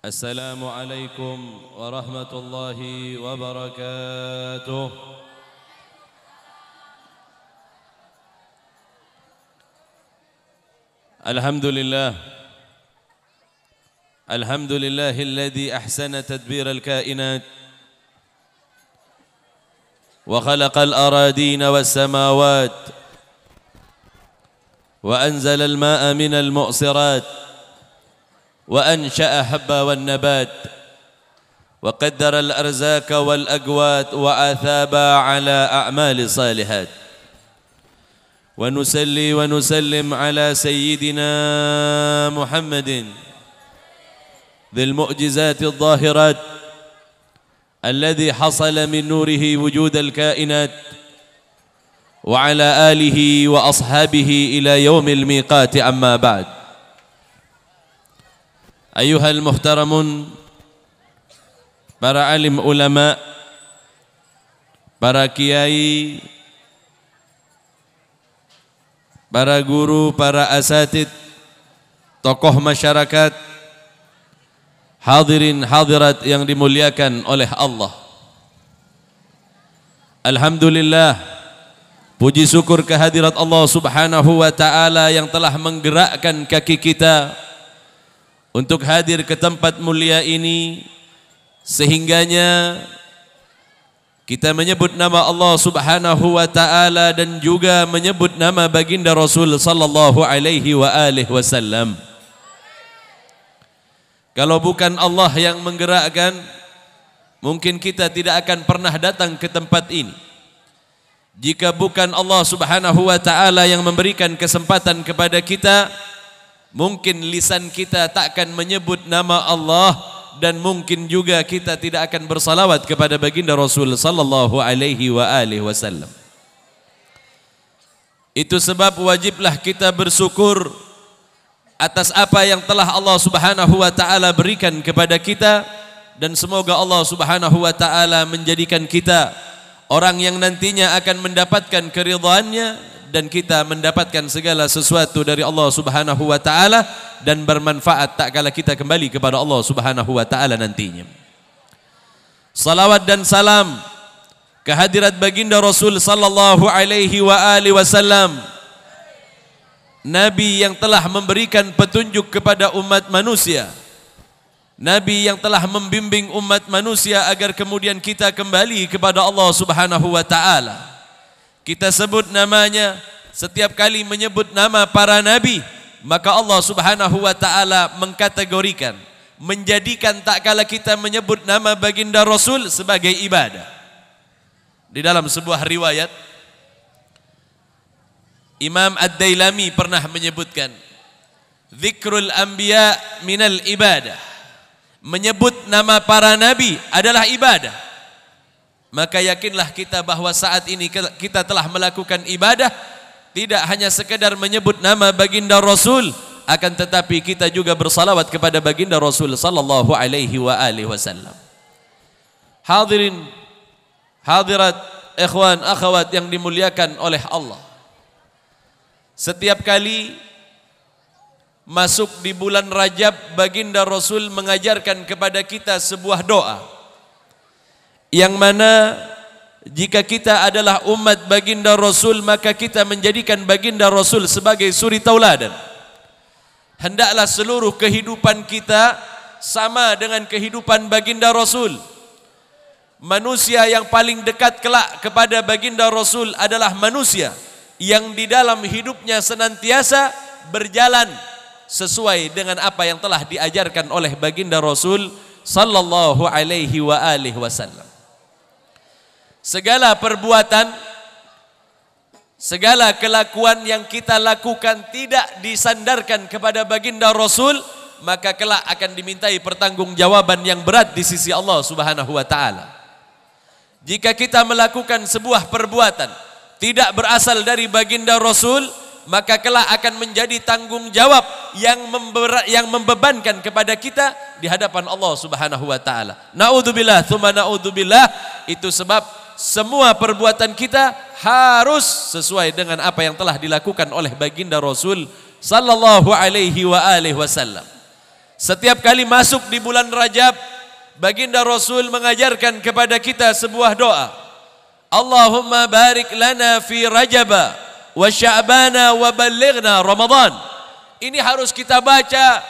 السلام عليكم ورحمة الله وبركاته. الحمد لله الذي أحسن تدبير الكائنات وخلق الأراضين والسماوات وأنزل الماء من المعصرات وأنشأ حبا والنبات وقدر الأرزاق والأقوات وأثاب على أعمال صالحات ونسلي ونسلم على سيدنا محمد ذي المعجزات الظاهرات الذي حصل من نوره وجود الكائنات وعلى آله وأصحابه إلى يوم الميقات. أما بعد، أيها المحترمون, para alim ulama, para kiai, para guru, para asatid, tokoh masyarakat, hadirin hadirat yang dimuliakan oleh Allah. Alhamdulillah, puji syukur kehadirat Allah Subhanahu wa ta'ala yang telah menggerakkan kaki kita untuk hadir ke tempat mulia ini, sehingganya kita menyebut nama Allah Subhanahu wa ta'ala dan juga menyebut nama baginda Rasul sallallahu alaihi wa alihi wasallam. Kalau bukan Allah yang menggerakkan, mungkin kita tidak akan pernah datang ke tempat ini. Jika bukan Allah Subhanahu wa ta'ala yang memberikan kesempatan kepada kita, mungkin lisan kita takkan menyebut nama Allah, dan mungkin juga kita tidak akan bersalawat kepada baginda Rasul sallallahu alaihi wa alihi wasallam. Itu sebab wajiblah kita bersyukur atas apa yang telah Allah Subhanahu wa ta'ala berikan kepada kita, dan semoga Allah Subhanahu wa ta'ala menjadikan kita orang yang nantinya akan mendapatkan keridhaannya, dan kita mendapatkan segala sesuatu dari Allah Subhanahu wa ta'ala dan bermanfaat tak kala kita kembali kepada Allah Subhanahu wa ta'ala nantinya. Salawat dan salam kehadirat baginda Rasul sallallahu alaihi wa alihi wasallam, Nabi yang telah memberikan petunjuk kepada umat manusia, Nabi yang telah membimbing umat manusia agar kemudian kita kembali kepada Allah Subhanahu wa ta'ala. Kita sebut namanya, setiap kali menyebut nama para nabi, maka Allah Subhanahu wa ta'ala mengkategorikan, menjadikan tak kala kita menyebut nama baginda Rasul sebagai ibadah. Di dalam sebuah riwayat, Imam Ad-Dailami pernah menyebutkan, Zikrul anbiya minal ibadah, menyebut nama para nabi adalah ibadah. Maka yakinlah kita bahwa saat ini kita telah melakukan ibadah, tidak hanya sekedar menyebut nama baginda Rasul, akan tetapi kita juga bersalawat kepada baginda Rasul sallallahu alaihi wa alihi wasallam. Hadirin hadirat, ikhwan akhwat yang dimuliakan oleh Allah, setiap kali masuk di bulan Rajab, baginda Rasul mengajarkan kepada kita sebuah doa, yang mana jika kita adalah umat baginda Rasul, maka kita menjadikan baginda Rasul sebagai suri tauladan. Hendaklah seluruh kehidupan kita sama dengan kehidupan baginda Rasul. Manusia yang paling dekat kelak kepada baginda Rasul adalah manusia yang di dalam hidupnya senantiasa berjalan sesuai dengan apa yang telah diajarkan oleh baginda Rasul sallallahu alaihi wa alihi wasallam. Segala perbuatan, segala kelakuan yang kita lakukan tidak disandarkan kepada baginda Rasul, maka kelak akan dimintai pertanggungjawaban yang berat di sisi Allah Subhanahu wa ta'ala. Jika kita melakukan sebuah perbuatan tidak berasal dari baginda Rasul, maka kelak akan menjadi tanggung jawab yang membebankan kepada kita di hadapan Allah Subhanahu wa ta'ala. Naudzubillah tsumma naudzubillah. Itu sebab semua perbuatan kita harus sesuai dengan apa yang telah dilakukan oleh baginda Rasul sallallahu alaihi wa alihi wasallam. Setiap kali masuk di bulan Rajab, baginda Rasul mengajarkan kepada kita sebuah doa. Allahumma barik lana fi Rajaba wa Sya'bana wa ballighna Ramadan. Ini harus kita baca,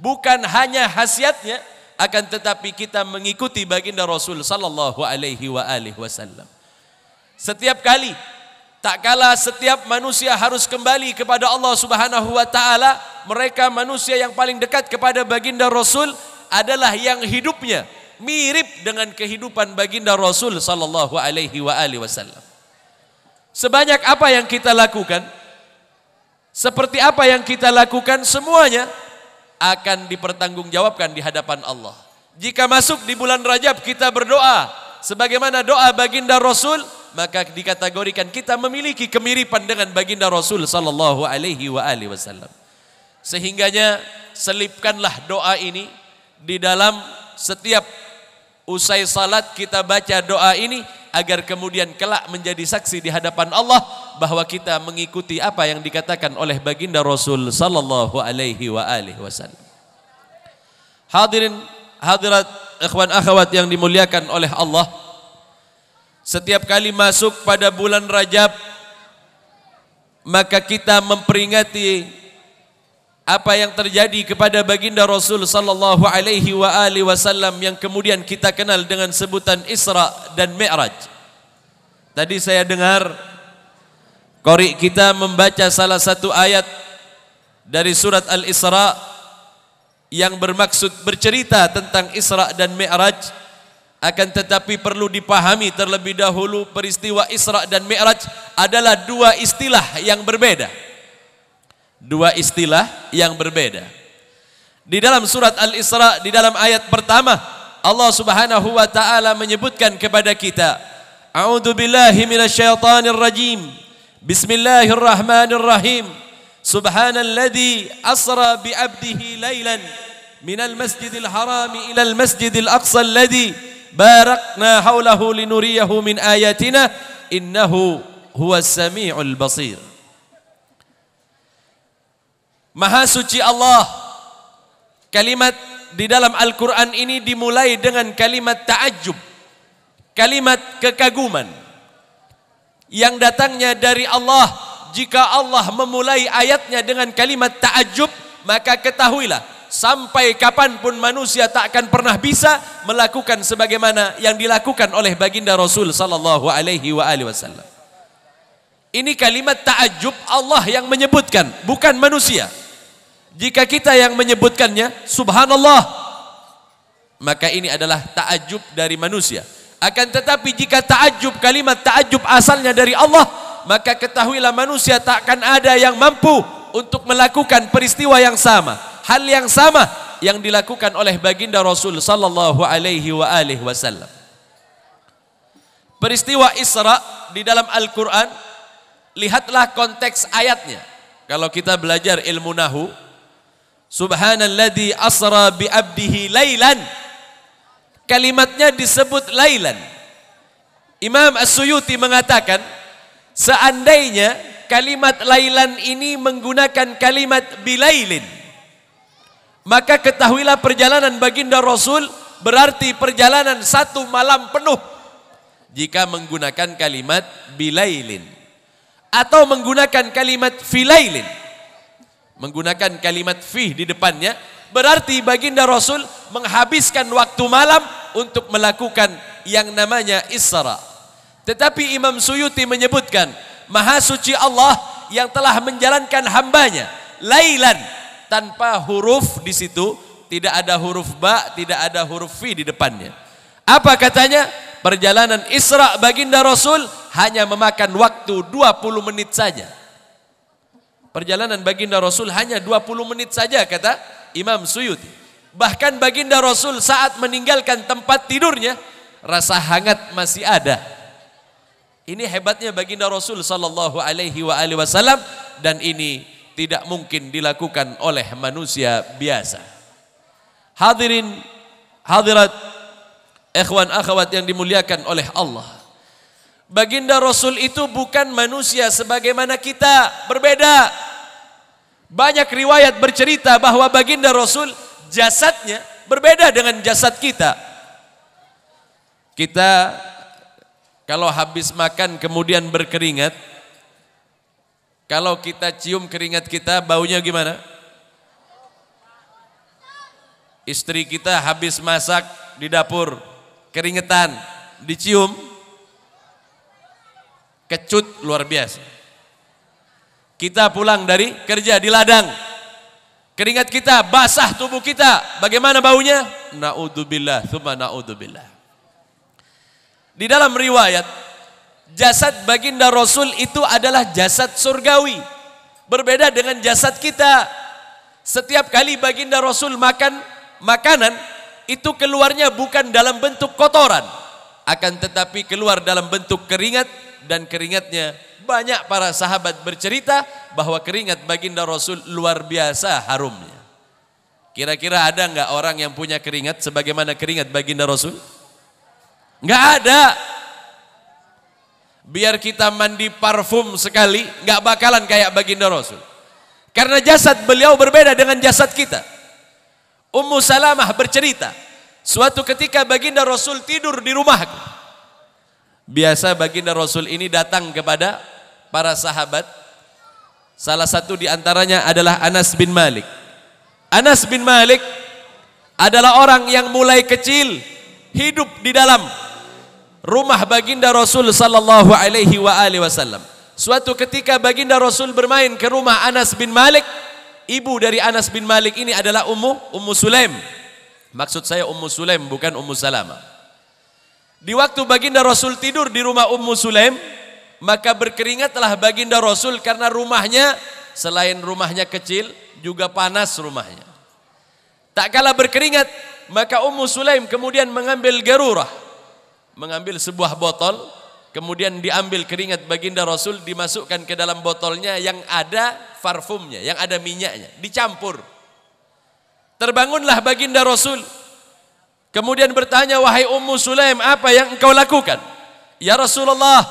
bukan hanya khasiatnya, akan tetapi kita mengikuti baginda Rasul sallallahu alaihi wasallam. Setiap kali, tak kala setiap manusia harus kembali kepada Allah Subhanahu wa taala, mereka manusia yang paling dekat kepada baginda Rasul adalah yang hidupnya mirip dengan kehidupan baginda Rasul sallallahu alaihi wasallam. Sebanyak apa yang kita lakukan, seperti apa yang kita lakukan, semuanya akan dipertanggungjawabkan di hadapan Allah. Jika masuk di bulan Rajab kita berdoa sebagaimana doa baginda Rasul, maka dikategorikan kita memiliki kemiripan dengan baginda Rasul sallallahu alaihi wasallam. Sehingganya selipkanlah doa ini di dalam setiap usai salat, kita baca doa ini agar kemudian kelak menjadi saksi di hadapan Allah bahwa kita mengikuti apa yang dikatakan oleh baginda Rasul sallallahu alaihi wasallam. Hadirin hadirat ikhwan akhwat yang dimuliakan oleh Allah, setiap kali masuk pada bulan Rajab maka kita memperingati apa yang terjadi kepada baginda Rasul sallallahu alaihi wasallam yang kemudian kita kenal dengan sebutan Isra dan Mi'raj. Tadi saya dengar qari kita membaca salah satu ayat dari surat Al-Isra yang bermaksud bercerita tentang Isra dan Mi'raj, akan tetapi perlu dipahami terlebih dahulu peristiwa Isra dan Mi'raj adalah dua istilah yang berbeda. Dua istilah yang berbeda. Di dalam surat Al-Isra, di dalam ayat pertama, Allah Subhanahu wa taala menyebutkan kepada kita, A'udzu billahi minasyaitonir rajim. Bismillahirrahmanirrahim. Subhanalladzi asra bi 'abdihi lailan minal masjidil harami ilal masjidil aqsa alladzi barakna haulahu linuriyahu min ayatina innahu huwas samiul basir. Maha suci Allah. Kalimat di dalam Al-Quran ini dimulai dengan kalimat ta'ajjub, kalimat kekaguman yang datangnya dari Allah. Jika Allah memulai ayatnya dengan kalimat ta'ajjub, maka ketahuilah sampai kapanpun manusia tak akan pernah bisa melakukan sebagaimana yang dilakukan oleh baginda Rasul sallallahu alaihi wasallam. Ini kalimat ta'ajjub, Allah yang menyebutkan, bukan manusia. Jika kita yang menyebutkannya, subhanallah, maka ini adalah ta'ajjub dari manusia. Akan tetapi jika ta'ajjub, kalimat ta'ajjub asalnya dari Allah, maka ketahuilah manusia tak akan ada yang mampu untuk melakukan peristiwa yang sama, hal yang sama yang dilakukan oleh baginda Rasul sallallahu alaihi wasallam. Peristiwa Isra di dalam Al-Quran, lihatlah konteks ayatnya. Kalau kita belajar ilmu nahu, Subhanalladzi asra bi 'abdihi lailan, kalimatnya disebut lailan. Imam As-Suyuti mengatakan, seandainya kalimat lailan ini menggunakan kalimat bilailin, maka ketahuilah perjalanan baginda Rasul berarti perjalanan satu malam penuh. Jika menggunakan kalimat bilailin atau menggunakan kalimat filailin, menggunakan kalimat fi di depannya, berarti baginda Rasul menghabiskan waktu malam untuk melakukan yang namanya Isra. Tetapi Imam Suyuti menyebutkan, Maha suci Allah yang telah menjalankan hambanya lailan, tanpa huruf di situ, tidak ada huruf ba, tidak ada huruf fi di depannya. Apa katanya? Perjalanan Isra baginda Rasul hanya memakan waktu 20 menit saja. Perjalanan baginda Rasul hanya 20 menit saja, kata Imam Suyuti. Bahkan baginda Rasul saat meninggalkan tempat tidurnya, rasa hangat masih ada. Ini hebatnya baginda Rasul sallallahu alaihi wasallam, dan ini tidak mungkin dilakukan oleh manusia biasa. Hadirin hadirat ikhwan akhwat yang dimuliakan oleh Allah, baginda Rasul itu bukan manusia sebagaimana kita, berbeda. Banyak riwayat bercerita bahwa baginda Rasul jasadnya berbeda dengan jasad kita. Kita kalau habis makan kemudian berkeringat, kalau kita cium keringat kita, baunya gimana? Istri kita habis masak di dapur, keringetan, dicium, kecut luar biasa. Kita pulang dari kerja di ladang, keringat kita basah tubuh kita, bagaimana baunya? Na'udzubillah, tsumma na'udzubillah. Di dalam riwayat, jasad baginda Rasul itu adalah jasad surgawi, berbeda dengan jasad kita. Setiap kali baginda Rasul makan makanan, itu keluarnya bukan dalam bentuk kotoran, akan tetapi keluar dalam bentuk keringat, dan keringatnya banyak para sahabat bercerita bahwa keringat baginda Rasul luar biasa harumnya. Kira-kira ada nggak orang yang punya keringat sebagaimana keringat baginda Rasul? Nggak ada. Biar kita mandi parfum sekali, nggak bakalan kayak baginda Rasul. Karena jasad beliau berbeda dengan jasad kita. Ummu Salamah bercerita, suatu ketika baginda Rasul tidur di rumahku. Biasa baginda Rasul ini datang kepada para sahabat. Salah satu di antaranya adalah Anas bin Malik. Anas bin Malik adalah orang yang mulai kecil hidup di dalam rumah baginda Rasul sallallahu alaihi wasallam. Suatu ketika baginda Rasul bermain ke rumah Anas bin Malik. Ibu dari Anas bin Malik ini adalah Ummu Sulaim. Maksud saya Ummu Sulaim, bukan Ummu Salamah. Di waktu baginda Rasul tidur di rumah Ummu Sulaim, maka berkeringatlah baginda Rasul karena rumahnya, selain rumahnya kecil, juga panas rumahnya. Tak kala berkeringat, maka Ummu Sulaim kemudian mengambil garurah, mengambil sebuah botol, kemudian diambil keringat baginda Rasul, dimasukkan ke dalam botolnya yang ada parfumnya, yang ada minyaknya, dicampur. Terbangunlah baginda Rasul, kemudian bertanya, wahai Ummu Sulaim, apa yang engkau lakukan? Ya Rasulullah,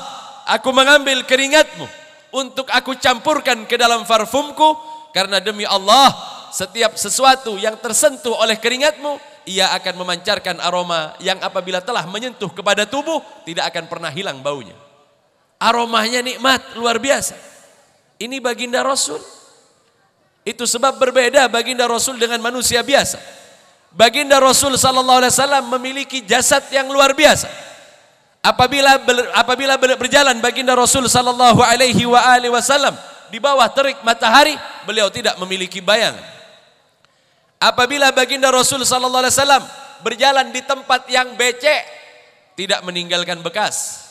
aku mengambil keringatmu untuk aku campurkan ke dalam parfumku, karena demi Allah, setiap sesuatu yang tersentuh oleh keringatmu, ia akan memancarkan aroma yang apabila telah menyentuh kepada tubuh, tidak akan pernah hilang baunya. Aromanya nikmat, luar biasa. Ini baginda Rasul. Itu sebab berbeda baginda Rasul dengan manusia biasa. Baginda Rasul sallallahu alaihi wasallam memiliki jasad yang luar biasa. Apabila berjalan baginda Rasul sallallahu alaihi wasallam di bawah terik matahari, beliau tidak memiliki bayangan. Apabila baginda Rasul sallallahu alaihi wasallam berjalan di tempat yang becek, tidak meninggalkan bekas.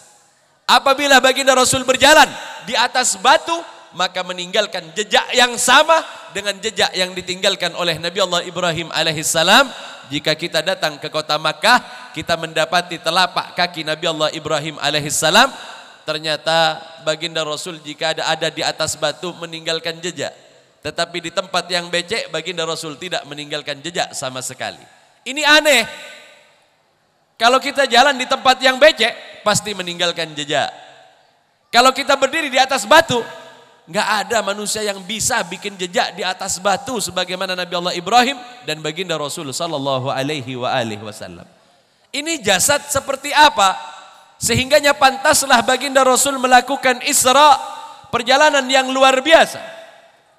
Apabila baginda Rasul berjalan di atas batu, maka meninggalkan jejak yang sama dengan jejak yang ditinggalkan oleh Nabi Allah Ibrahim alaihissalam. Jika kita datang ke kota Makkah, kita mendapati telapak kaki Nabi Allah Ibrahim alaihissalam. Ternyata baginda Rasul jika ada di atas batu meninggalkan jejak. Tetapi di tempat yang becek, baginda Rasul tidak meninggalkan jejak sama sekali. Ini aneh. Kalau kita jalan di tempat yang becek, pasti meninggalkan jejak. Kalau kita berdiri di atas batu, nggak ada manusia yang bisa bikin jejak di atas batu sebagaimana Nabi Allah Ibrahim dan baginda Rasul sallallahu alaihi wasallam. Ini jasad seperti apa? Sehingganya pantaslah baginda Rasul melakukan Isra, perjalanan yang luar biasa.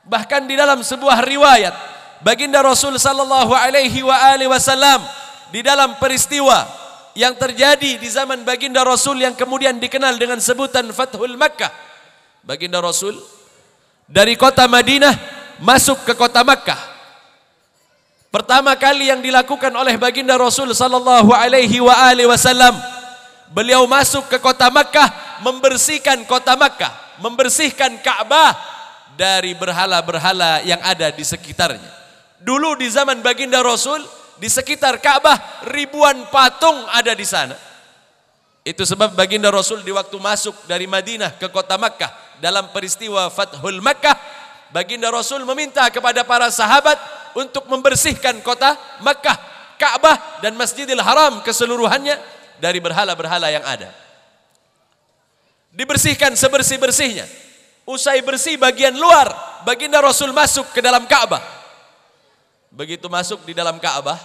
Bahkan di dalam sebuah riwayat, baginda Rasul sallallahu alaihi wasallam di dalam peristiwa yang terjadi di zaman baginda Rasul yang kemudian dikenal dengan sebutan Fathul Makkah. Baginda Rasul dari kota Madinah masuk ke kota Makkah. Pertama kali yang dilakukan oleh baginda Rasul sallallahu alaihi wasallam, beliau masuk ke kota Makkah, membersihkan kota Makkah, membersihkan Ka'bah dari berhala-berhala yang ada di sekitarnya. Dulu di zaman baginda Rasul, di sekitar Ka'bah ribuan patung ada di sana. Itu sebab baginda Rasul di waktu masuk dari Madinah ke kota Makkah dalam peristiwa Fathul Makkah, baginda Rasul meminta kepada para sahabat untuk membersihkan kota Makkah, Ka'bah dan Masjidil Haram keseluruhannya dari berhala-berhala yang ada. Dibersihkan sebersih-bersihnya. Usai bersih bagian luar, baginda Rasul masuk ke dalam Ka'bah. Begitu masuk di dalam Ka'bah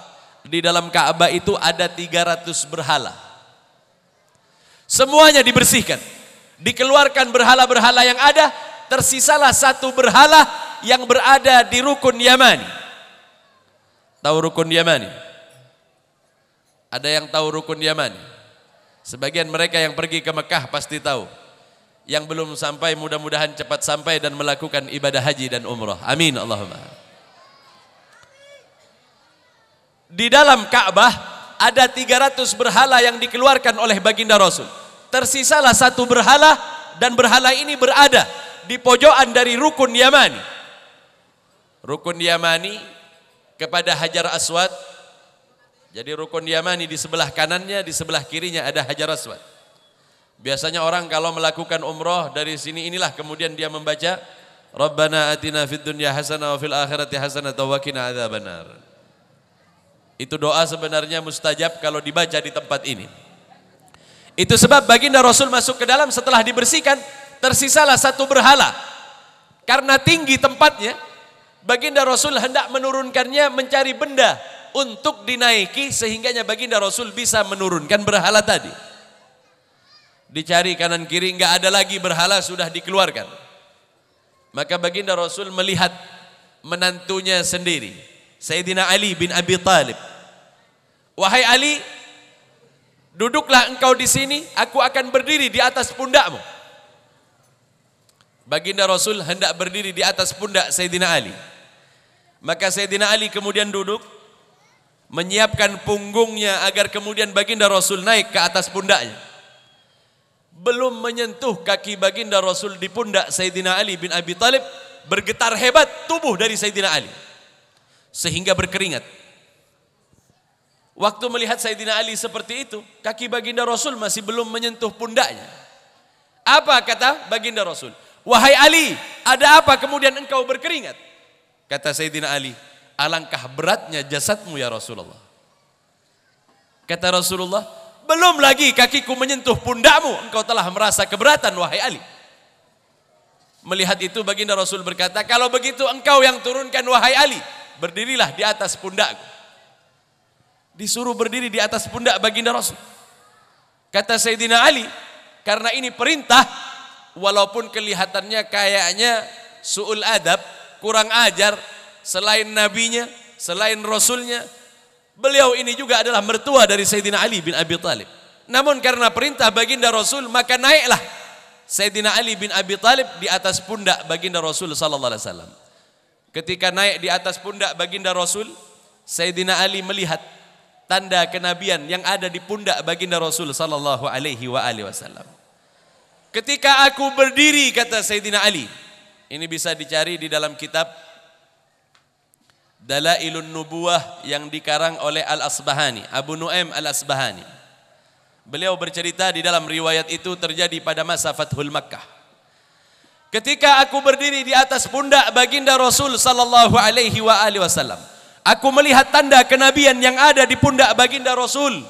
itu ada 300 berhala. Semuanya dibersihkan, dikeluarkan berhala-berhala yang ada, tersisalah satu berhala yang berada di rukun Yamani. Tahu rukun Yamani? Ada yang tahu rukun Yamani? Sebagian mereka yang pergi ke Mekah pasti tahu. Yang belum sampai mudah-mudahan cepat sampai dan melakukan ibadah haji dan umrah. Amin Allahumma. Di dalam Ka'bah ada 300 berhala yang dikeluarkan oleh baginda Rasul. Tersisalah satu berhala dan berhala ini berada di pojokan dari rukun Yamani. Rukun Yamani kepada Hajar Aswad. Jadi rukun Yamani di sebelah kanannya, di sebelah kirinya ada Hajar Aswad. Biasanya orang kalau melakukan umrah dari sini inilah kemudian dia membaca Rabbana atina fid dunya hasanah wa fil akhirati hasanah wa qina adzabannar. Itu doa sebenarnya mustajab kalau dibaca di tempat ini. Itu sebab baginda Rasul masuk ke dalam setelah dibersihkan, tersisalah satu berhala. Karena tinggi tempatnya, baginda Rasul hendak menurunkannya mencari benda untuk dinaiki sehingganya baginda Rasul bisa menurunkan berhala tadi. Dicari kanan kiri enggak ada lagi berhala, sudah dikeluarkan. Maka baginda Rasul melihat menantunya sendiri, Sayyidina Ali bin Abi Thalib. Wahai Ali, duduklah engkau di sini, aku akan berdiri di atas pundakmu. Baginda Rasul hendak berdiri di atas pundak Sayyidina Ali. Maka Sayyidina Ali kemudian duduk, menyiapkan punggungnya agar kemudian baginda Rasul naik ke atas pundaknya. Belum menyentuh kaki baginda Rasul di pundak Sayyidina Ali bin Abi Thalib, bergetar hebat tubuh dari Sayyidina Ali sehingga berkeringat. Waktu melihat Sayyidina Ali seperti itu, kaki baginda Rasul masih belum menyentuh pundaknya. Apa kata baginda Rasul? Wahai Ali, ada apa kemudian engkau berkeringat? Kata Sayyidina Ali, alangkah beratnya jasadmu ya Rasulullah. Kata Rasulullah, belum lagi kakiku menyentuh pundakmu, engkau telah merasa keberatan wahai Ali. Melihat itu baginda Rasul berkata, kalau begitu engkau yang turunkan wahai Ali, berdirilah di atas pundakku. Disuruh berdiri di atas pundak baginda Rasul. Kata Sayyidina Ali, karena ini perintah, walaupun kelihatannya kayaknya su'ul adab, kurang ajar, selain nabinya, selain rasulnya, beliau ini juga adalah mertua dari Sayyidina Ali bin Abi Thalib. Namun karena perintah baginda Rasul, maka naiklah Sayyidina Ali bin Abi Thalib di atas pundak baginda Rasul sallallahu alaihi wasallam. Ketika naik di atas pundak baginda Rasul, Sayyidina Ali melihat tanda kenabian yang ada di pundak baginda Rasul sallallahu alaihi wasallam. Ketika aku berdiri, kata Sayyidina Ali, ini bisa dicari di dalam kitab Dalailun Nubuwah yang dikarang oleh Al-Asbahani, Abu Nu'aim Al-Asbahani. Beliau bercerita di dalam riwayat itu terjadi pada masa Fathul Makkah. Ketika aku berdiri di atas pundak baginda Rasul sallallahu alaihi wasallam, aku melihat tanda kenabian yang ada di pundak baginda Rasul.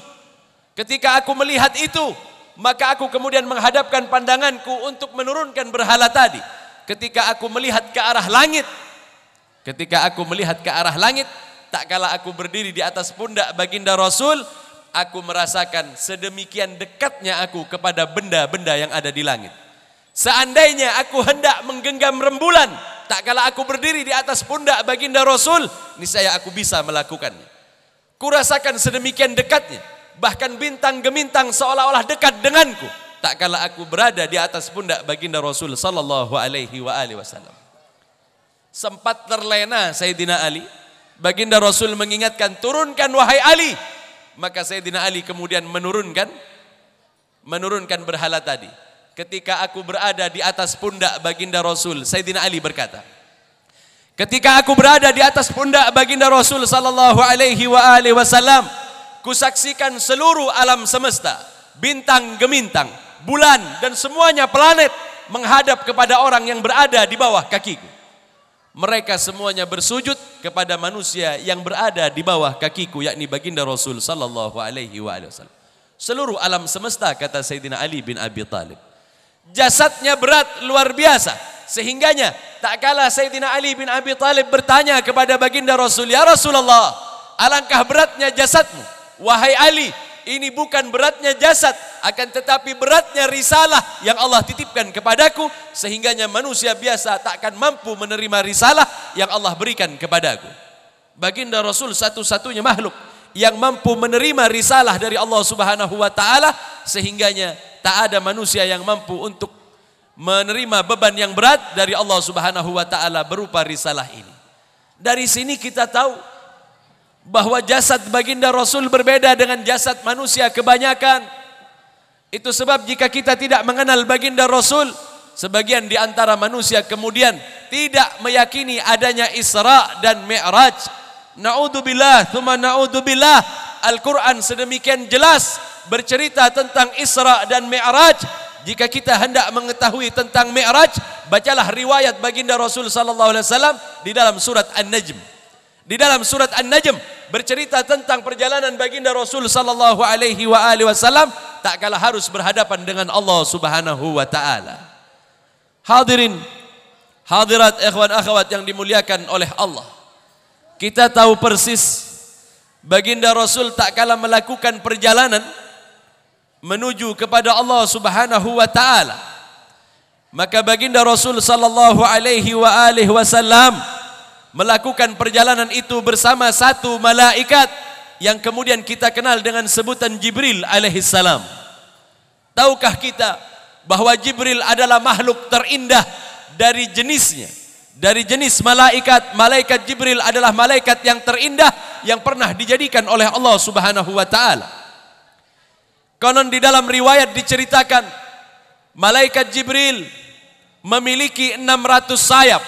Ketika aku melihat itu, maka aku kemudian menghadapkan pandanganku untuk menurunkan berhala tadi. Ketika aku melihat ke arah langit, tak kala aku berdiri di atas pundak baginda Rasul, aku merasakan sedemikian dekatnya aku kepada benda-benda yang ada di langit. Seandainya aku hendak menggenggam rembulan, tak kala aku berdiri di atas pundak baginda Rasul, niscaya aku bisa melakukannya. Kurasakan sedemikian dekatnya, bahkan bintang gemintang seolah-olah dekat denganku, tak kala aku berada di atas pundak baginda Rasul sallallahu alaihi wasallam. Sempat terlena Sayyidina Ali. Baginda Rasul mengingatkan, turunkan wahai Ali. Maka Sayyidina Ali kemudian menurunkan berhala tadi. Ketika aku berada di atas pundak baginda Rasul, Sayyidina Ali berkata, ketika aku berada di atas pundak baginda Rasul sallallahu alaihi wasallam, kusaksikan seluruh alam semesta, bintang gemintang, bulan dan semuanya planet menghadap kepada orang yang berada di bawah kakiku. Mereka semuanya bersujud kepada manusia yang berada di bawah kakiku, yakni baginda Rasul sallallahu alaihi wasallam. Seluruh alam semesta, kata Sayyidina Ali bin Abi Thalib. Jasadnya berat luar biasa, Sehingganya tak kala Sayyidina Ali bin Abi Thalib bertanya kepada baginda Rasul, "Ya Rasulullah, alangkah beratnya jasadmu." "Wahai Ali, ini bukan beratnya jasad, akan tetapi beratnya risalah yang Allah titipkan kepadaku, sehingganya manusia biasa tak akan mampu menerima risalah yang Allah berikan kepadaku." Baginda Rasul satu-satunya makhluk yang mampu menerima risalah dari Allah Subhanahu wa taala, sehingganya tak ada manusia yang mampu untuk menerima beban yang berat dari Allah Subhanahu wa taala berupa risalah ini. Dari sini kita tahu bahwa jasad baginda Rasul berbeda dengan jasad manusia kebanyakan. Itu sebab jika kita tidak mengenal baginda Rasul, sebagian di antara manusia kemudian tidak meyakini adanya Isra dan Mi'raj. Na'udzubillah, tsumma na'udzubillah. Al-Quran sedemikian jelas bercerita tentang Isra dan Mi'raj. Jika kita hendak mengetahui tentang Mi'raj, bacalah riwayat baginda Rasul sallallahu alaihi wasallam di dalam surat An-Najm. Di dalam surat An-Najm bercerita tentang perjalanan baginda Rasul sallallahu alaihi wasallam tak kala harus berhadapan dengan Allah Subhanahu wa taala. Hadirin, hadirat, ikhwan akhwat yang dimuliakan oleh Allah. Kita tahu persis baginda Rasul tak kala melakukan perjalanan menuju kepada Allah Subhanahu wa taala, maka baginda Rasul sallallahu alaihi wasallam melakukan perjalanan itu bersama satu malaikat yang kemudian kita kenal dengan sebutan Jibril alaihi salam. Tahukah kita bahwa Jibril adalah makhluk terindah dari jenisnya, dari jenis malaikat? Malaikat Jibril adalah malaikat yang terindah yang pernah dijadikan oleh Allah Subhanahu wa taala. Konon di dalam riwayat diceritakan malaikat Jibril memiliki 600 sayap.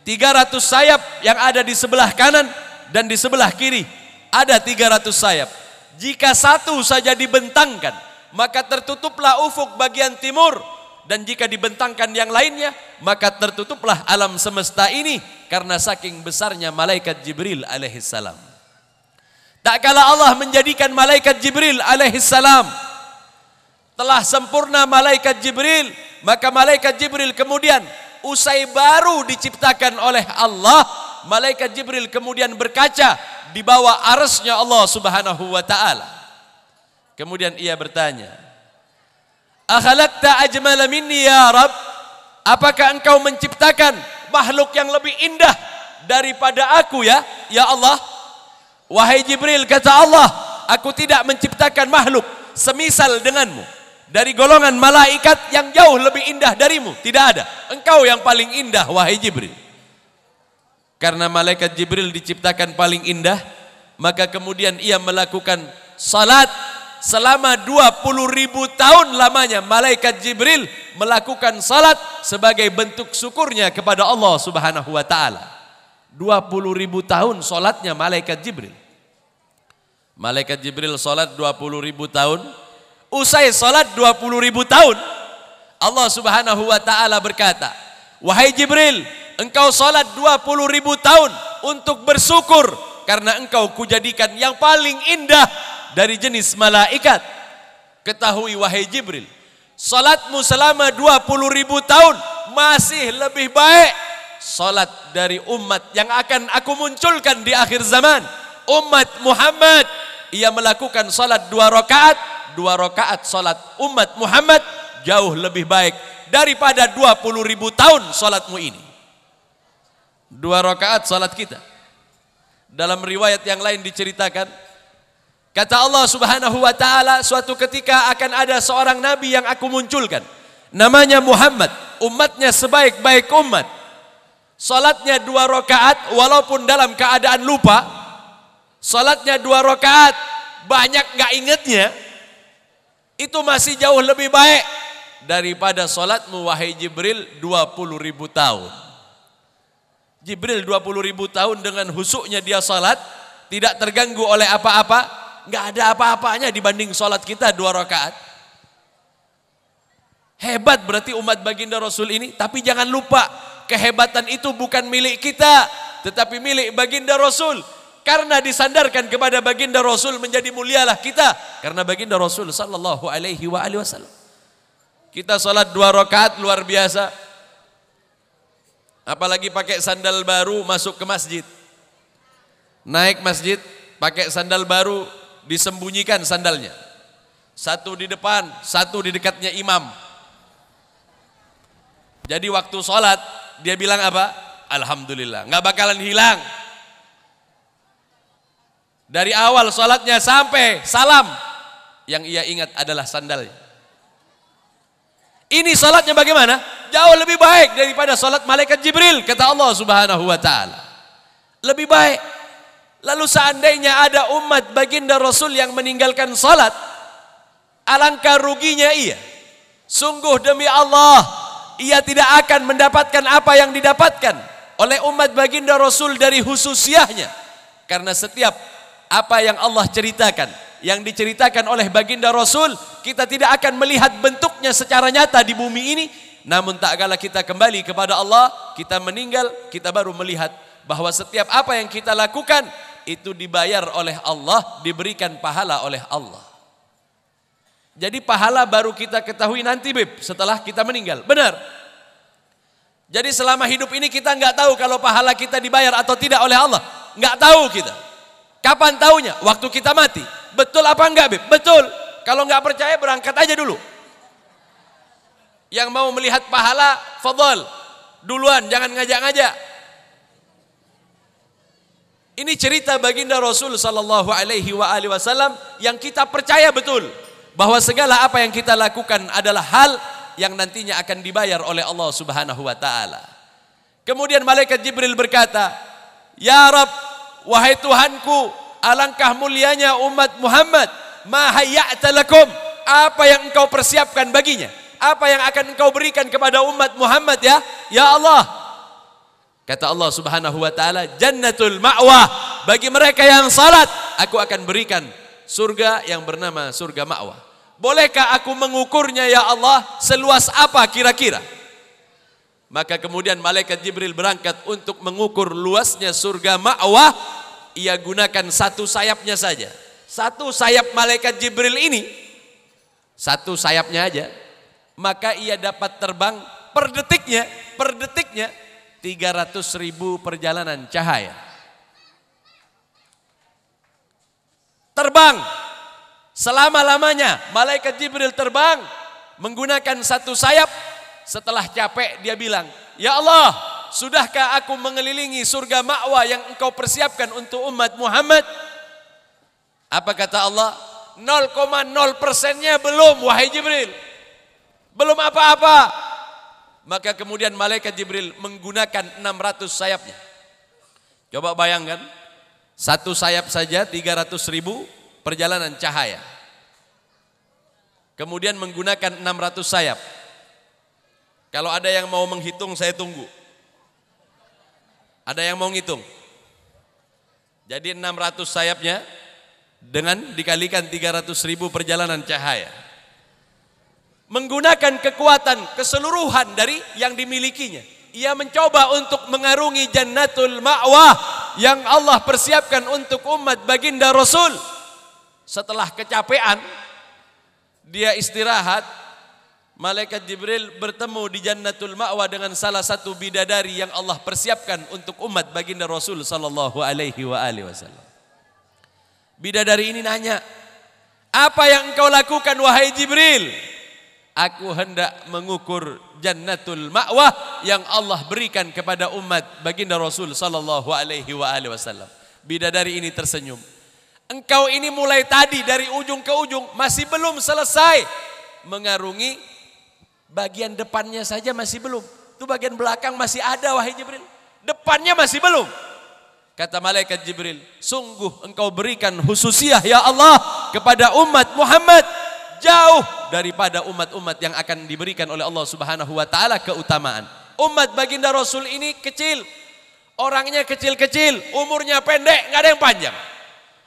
300 sayap yang ada di sebelah kanan dan di sebelah kiri ada 300 sayap. Jika satu saja dibentangkan, maka tertutuplah ufuk bagian timur, dan jika dibentangkan yang lainnya, maka tertutuplah alam semesta ini karena saking besarnya malaikat Jibril alaihissalam. Tak kala Allah menjadikan malaikat Jibril alaihissalam telah sempurna malaikat Jibril, maka malaikat Jibril kemudian usai baru diciptakan oleh Allah, malaikat Jibril kemudian berkaca di bawah arsy-Nya Allah Subhanahu wa taala. Kemudian ia bertanya, "Akhalaqta ajmala minni ya Rabb?" Apakah engkau menciptakan makhluk yang lebih indah daripada aku ya Allah? Wahai Jibril, kata Allah, aku tidak menciptakan makhluk semisal denganmu dari golongan malaikat yang jauh lebih indah darimu. Tidak ada. Engkau yang paling indah wahai Jibril. Karena malaikat Jibril diciptakan paling indah, maka kemudian ia melakukan salat selama 20.000 tahun lamanya. Malaikat Jibril melakukan salat sebagai bentuk syukurnya kepada Allah Subhanahu wa taala. 20.000 tahun solatnya malaikat Jibril. Malaikat Jibril solat 20.000 tahun. Usai solat 20.000 tahun, Allah Subhanahu wa taala berkata, "Wahai Jibril, engkau solat 20.000 tahun untuk bersyukur karena engkau kujadikan yang paling indah dari jenis malaikat. Ketahui wahai Jibril, solatmu selama 20.000 tahun masih lebih baik salat dari umat yang akan aku munculkan di akhir zaman, umat Muhammad." Ia melakukan salat 2 rakaat. 2 rakaat salat umat Muhammad jauh lebih baik daripada 20.000 tahun salatmu ini. 2 rakaat salat kita. Dalam riwayat yang lain diceritakan, kata Allah Subhanahu wa taala, suatu ketika akan ada seorang nabi yang aku munculkan, namanya Muhammad, umatnya sebaik-baik umat. Salatnya 2 rakaat walaupun dalam keadaan lupa. Salatnya 2 rakaat banyak nggak ingatnya, itu masih jauh lebih baik daripada salatmu wahai Jibril 20.000 tahun. Jibril 20.000 tahun dengan husuknya dia salat, tidak terganggu oleh apa-apa, nggak ada apa-apanya dibanding salat kita 2 rakaat. Hebat berarti umat baginda Rasul ini. Tapi jangan lupa, kehebatan itu bukan milik kita, tetapi milik baginda Rasul. Karena disandarkan kepada baginda Rasul menjadi mulialah kita. Karena baginda Rasul sallallahu alaihi wasallam. Kita salat 2 rakaat luar biasa. Apalagi pakai sandal baru masuk ke masjid. Naik masjid, pakai sandal baru, disembunyikan sandalnya. Satu di depan, satu di dekatnya imam. Jadi waktu sholat, dia bilang apa? Alhamdulillah, nggak bakalan hilang. Dari awal sholatnya sampai salam, yang ia ingat adalah sandalnya. Ini sholatnya bagaimana? Jauh lebih baik daripada sholat malaikat Jibril, kata Allah Subhanahu wa ta'ala. Lebih baik. Lalu seandainya ada umat baginda Rasul yang meninggalkan sholat, alangkah ruginya ia. Sungguh demi Allah, ia tidak akan mendapatkan apa yang didapatkan oleh umat baginda Rasul dari hususiahnya. Karena setiap apa yang Allah ceritakan, yang diceritakan oleh baginda Rasul, kita tidak akan melihat bentuknya secara nyata di bumi ini. Namun tak kala kita kembali kepada Allah, kita meninggal, kita baru melihat bahwa setiap apa yang kita lakukan itu dibayar oleh Allah, diberikan pahala oleh Allah. Jadi pahala baru kita ketahui nanti, Beb, setelah kita meninggal. Benar. Jadi selama hidup ini kita nggak tahu kalau pahala kita dibayar atau tidak oleh Allah. Nggak tahu kita. Kapan taunya? Waktu kita mati. Betul apa enggak, Beb? Betul. Kalau nggak percaya berangkat aja dulu. Yang mau melihat pahala, fadhal. Duluan, jangan ngajak-ngajak. Ini cerita baginda Rasul sallallahu alaihi wasallam yang kita percaya betul bahwa segala apa yang kita lakukan adalah hal yang nantinya akan dibayar oleh Allah Subhanahu wa taala. Kemudian malaikat Jibril berkata, "Ya Rabb, wahai Tuhanku, alangkah mulianya umat Muhammad, ma hayya'ta lakum, apa yang engkau persiapkan baginya? Apa yang akan engkau berikan kepada umat Muhammad ya? Ya Allah." Kata Allah Subhanahu wa taala, "Jannatul ma'wah." Bagi mereka yang salat, aku akan berikan surga yang bernama surga ma'wah. Bolehkah aku mengukurnya ya Allah? Seluas apa kira-kira? Maka kemudian malaikat Jibril berangkat untuk mengukur luasnya surga ma'wah. Ia gunakan satu sayapnya saja. Satu sayap malaikat Jibril ini, satu sayapnya aja, maka ia dapat terbang per detiknya 300.000 perjalanan cahaya. Terbang selama-lamanya malaikat Jibril terbang menggunakan satu sayap. Setelah capek dia bilang, "Ya Allah, sudahkah aku mengelilingi surga ma'wah yang engkau persiapkan untuk umat Muhammad?" Apa kata Allah? 0,0%-nya belum, wahai Jibril. Belum apa-apa. Maka kemudian malaikat Jibril menggunakan 600 sayapnya. Coba bayangkan, satu sayap saja 300.000 perjalanan cahaya. Kemudian menggunakan 600 sayap. Kalau ada yang mau menghitung, saya tunggu. Ada yang mau ngitung? Jadi 600 sayapnya dengan dikalikan 300.000 perjalanan cahaya. Menggunakan kekuatan keseluruhan dari yang dimilikinya. Ia mencoba untuk mengarungi jannatul ma'wah yang Allah persiapkan untuk umat baginda Rasul. Setelah kecapean, dia istirahat. Malaikat Jibril bertemu di jannatul ma'wah dengan salah satu bidadari yang Allah persiapkan untuk umat baginda Rasul sallallahu alaihi wasallam. Bidadari ini nanya, "Apa yang engkau lakukan wahai Jibril?" "Aku hendak mengukur jannatul ma'wah yang Allah berikan kepada umat baginda Rasul sallallahu alaihi wasallam." Bidadari ini tersenyum. "Engkau ini mulai tadi dari ujung ke ujung masih belum selesai mengarungi bagian depannya saja, masih belum. Itu bagian belakang masih ada wahai Jibril. Depannya masih belum." Kata malaikat Jibril, "Sungguh engkau berikan khususiyah ya Allah kepada umat Muhammad jauh daripada umat-umat yang akan diberikan oleh Allah Subhanahu wa taala keutamaan. Umat baginda Rasul ini kecil, orangnya kecil-kecil, umurnya pendek, nggak ada yang panjang.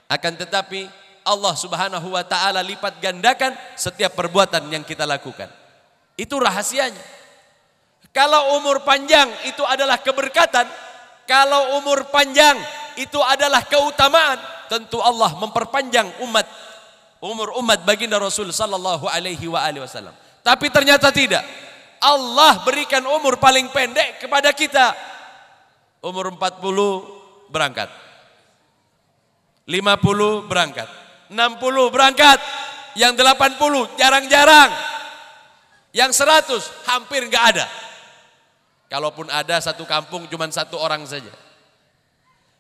Akan tetapi Allah Subhanahu wa taala lipat gandakan setiap perbuatan yang kita lakukan. Itu rahasianya. Kalau umur panjang itu adalah keberkatan, kalau umur panjang itu adalah keutamaan, tentu Allah memperpanjang umur umat baginda Rasul sallallahu alaihi wasallam. Tapi ternyata tidak. Allah berikan umur paling pendek kepada kita. Umur 40 berangkat. 50 berangkat. 60 berangkat. Yang 80 jarang-jarang. Yang 100 hampir nggak ada. Kalaupun ada satu kampung cuma satu orang saja.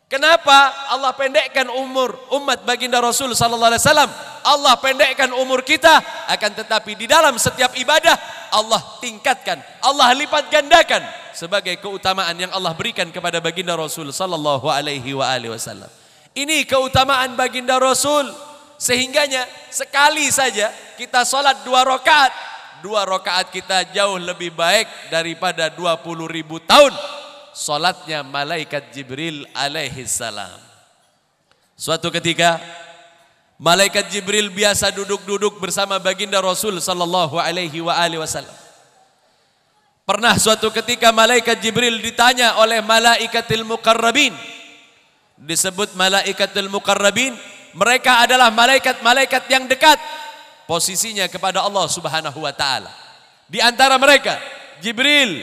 Kenapa Allah pendekkan umur umat baginda Rasul sallallahu alaihi wasallam? Allah pendekkan umur kita, akan tetapi di dalam setiap ibadah Allah tingkatkan, Allah lipat gandakan sebagai keutamaan yang Allah berikan kepada baginda Rasul sallallahu alaihi wasallam. Ini keutamaan baginda Rasul, sehingganya sekali saja kita salat 2 rakaat, 2 rakaat kita jauh lebih baik daripada 20.000 tahun salatnya malaikat Jibril alaihi salam. Suatu ketika malaikat Jibril biasa duduk-duduk bersama baginda Rasul sallallahu alaihi wasallam. Pernah suatu ketika malaikat Jibril ditanya oleh malaikatil muqarrabin. Disebut malaikatil muqarrabin, mereka adalah malaikat-malaikat yang dekat posisinya kepada Allah Subhanahu wa taala. Di antara mereka Jibril,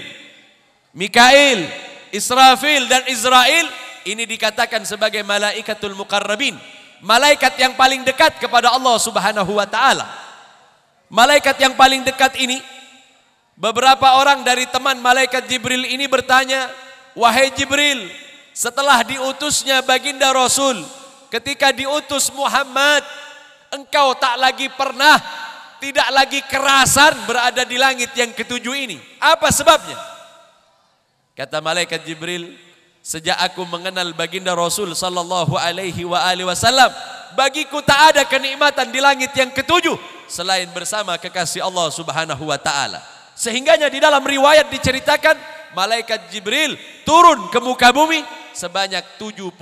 Mikail, Israfil dan Israel, ini dikatakan sebagai malaikatul muqarrabin, malaikat yang paling dekat kepada Allah Subhanahu wa taala. Malaikat yang paling dekat ini, beberapa orang dari teman malaikat Jibril ini bertanya, "Wahai Jibril, setelah diutusnya baginda Rasul, ketika diutus Muhammad, engkau tak lagi pernah, tidak lagi kerasan berada di langit yang ketujuh ini. Apa sebabnya?" Kata malaikat Jibril, sejak aku mengenal baginda Rasul sallallahu alaihi wasallam, bagiku tak ada kenikmatan di langit yang ketujuh selain bersama kekasih Allah Subhanahu wa taala. Sehingganya di dalam riwayat diceritakan malaikat Jibril turun ke muka bumi sebanyak 70.000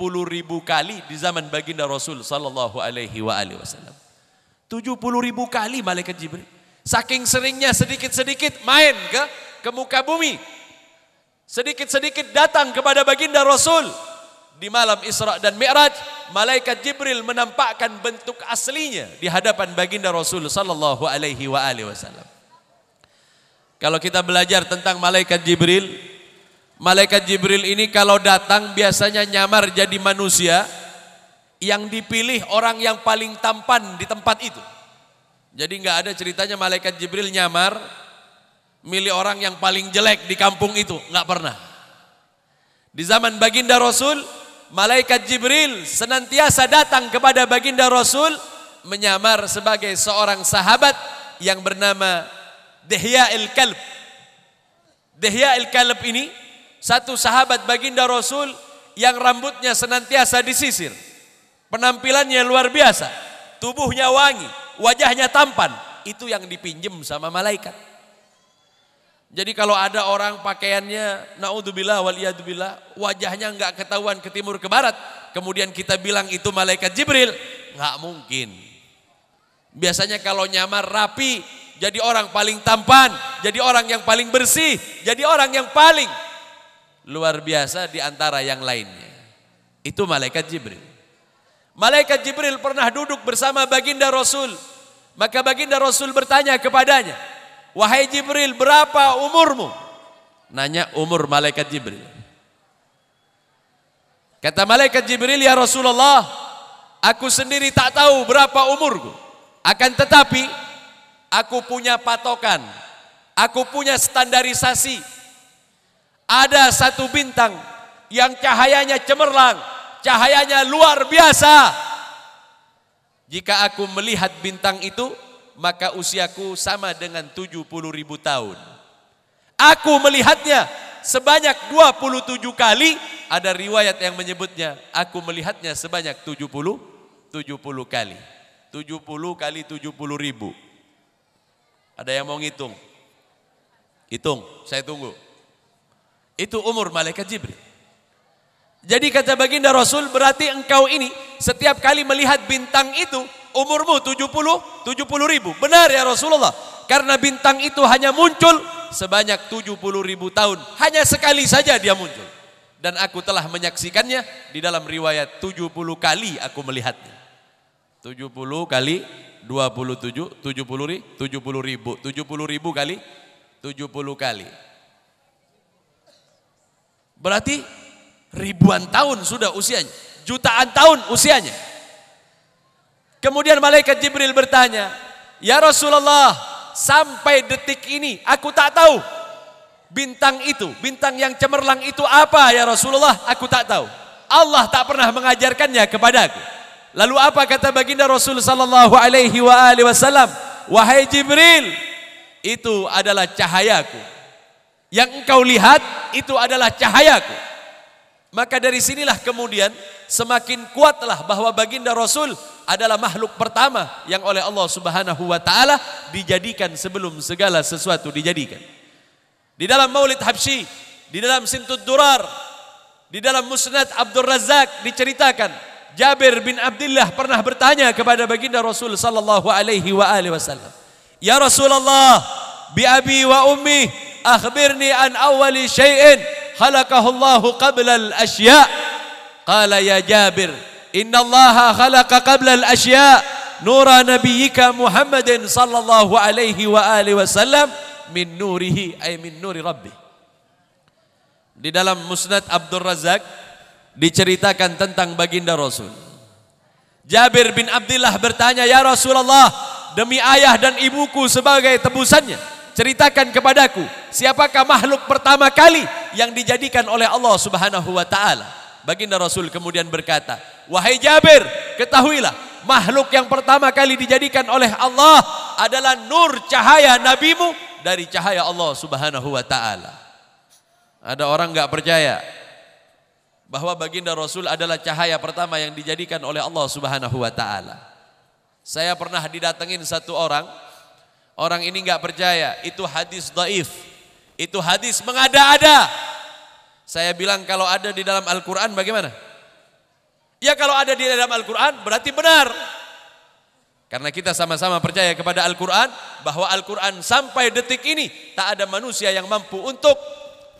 kali di zaman baginda Rasul sallallahu alaihi wasallam. 70.000 kali malaikat Jibril. Saking seringnya sedikit-sedikit main ke muka bumi. Sedikit-sedikit datang kepada baginda Rasul. Di malam Isra dan Mi'raj, malaikat Jibril menampakkan bentuk aslinya di hadapan baginda Rasul sallallahu alaihi wasallam. Kalau kita belajar tentang malaikat Jibril ini kalau datang biasanya nyamar jadi manusia yang dipilih orang yang paling tampan di tempat itu. Jadi nggak ada ceritanya malaikat Jibril nyamar milih orang yang paling jelek di kampung itu, nggak pernah. Di zaman baginda Rasul, malaikat Jibril senantiasa datang kepada baginda Rasul menyamar sebagai seorang sahabat yang bernama Dihya'il Kalb. Dihya'il Kalb ini satu sahabat baginda Rasul yang rambutnya senantiasa disisir. Penampilannya luar biasa, tubuhnya wangi, wajahnya tampan. Itu yang dipinjem sama malaikat. Jadi kalau ada orang pakaiannya naudzubillah waliyadzubillah, wajahnya enggak ketahuan ke timur ke barat, kemudian kita bilang itu malaikat Jibril, enggak mungkin. Biasanya kalau nyamar rapi, jadi orang paling tampan, jadi orang yang paling bersih, jadi orang yang paling luar biasa di antara yang lainnya. Itu malaikat Jibril. Malaikat Jibril pernah duduk bersama baginda Rasul. Maka baginda Rasul bertanya kepadanya, "Wahai Jibril, berapa umurmu?" Nanya umur malaikat Jibril. Kata malaikat Jibril, "Ya Rasulullah, aku sendiri tak tahu berapa umurku. Akan tetapi aku punya patokan, aku punya standarisasi. Ada satu bintang yang cahayanya cemerlang, cahayanya luar biasa. Jika aku melihat bintang itu, maka usiaku sama dengan 70.000 tahun. Aku melihatnya sebanyak 27 kali, ada riwayat yang menyebutnya aku melihatnya sebanyak 70 kali. 70 kali 70.000. Ada yang mau ngitung? Hitung, saya tunggu. Itu umur malaikat Jibril. Jadi kata baginda Rasul, berarti engkau ini setiap kali melihat bintang itu umurmu 70.000. Benar ya Rasulullah, karena bintang itu hanya muncul sebanyak 70.000 tahun, hanya sekali saja dia muncul, dan aku telah menyaksikannya di dalam riwayat 70 kali aku melihatnya. 70 kali 27, 70.000 kali 70 kali. Berarti ribuan tahun sudah usianya, jutaan tahun usianya. Kemudian malaikat Jibril bertanya, "Ya Rasulullah, sampai detik ini aku tak tahu bintang itu, bintang yang cemerlang itu apa ya Rasulullah, aku tak tahu. Allah tak pernah mengajarkannya kepadaku." Lalu apa kata baginda Rasul sallallahu alaihi wasallam? "Wahai Jibril, itu adalah cahayaku. Yang engkau lihat itu adalah cahayaku." Maka dari sinilah kemudian semakin kuatlah bahwa baginda Rasul adalah makhluk pertama yang oleh Allah Subhanahu wa taala dijadikan sebelum segala sesuatu dijadikan. Di dalam Maulid Habsyi, di dalam Simtud Durar, di dalam Musnad Abdul Razak diceritakan Jabir bin Abdullah pernah bertanya kepada baginda Rasul sallallahu alaihi wasallam, "Ya Rasulullah, bi abi wa ummi, akhbirni an awwali syai'in khalaqahu Allahu qabla al-asya'." Qala ya Jabir, "Inna Allaha khalaqa qabla al-asya' nura nabiyyika Muhammadin sallallahu alaihi wasallam min nurihi ay min nuri rabbih." Di dalam Musnad Abdul Razak diceritakan tentang baginda Rasul. Jabir bin Abdullah bertanya, "Ya Rasulullah, demi ayah dan ibuku sebagai tebusannya, ceritakan kepadaku, siapakah makhluk pertama kali yang dijadikan oleh Allah Subhanahu wa taala?" Baginda Rasul kemudian berkata, "Wahai Jabir, ketahuilah, makhluk yang pertama kali dijadikan oleh Allah adalah nur cahaya nabimu dari cahaya Allah Subhanahu wa taala." Ada orang enggak percaya bahwa baginda Rasul adalah cahaya pertama yang dijadikan oleh Allah Subhanahu wa taala. Saya pernah didatengin satu orang. Orang ini enggak percaya, itu hadis dhaif. Itu hadis mengada-ada. Saya bilang kalau ada di dalam Al-Qur'an bagaimana? Ya kalau ada di dalam Al-Qur'an berarti benar. Karena kita sama-sama percaya kepada Al-Qur'an, bahwa Al-Qur'an sampai detik ini tak ada manusia yang mampu untuk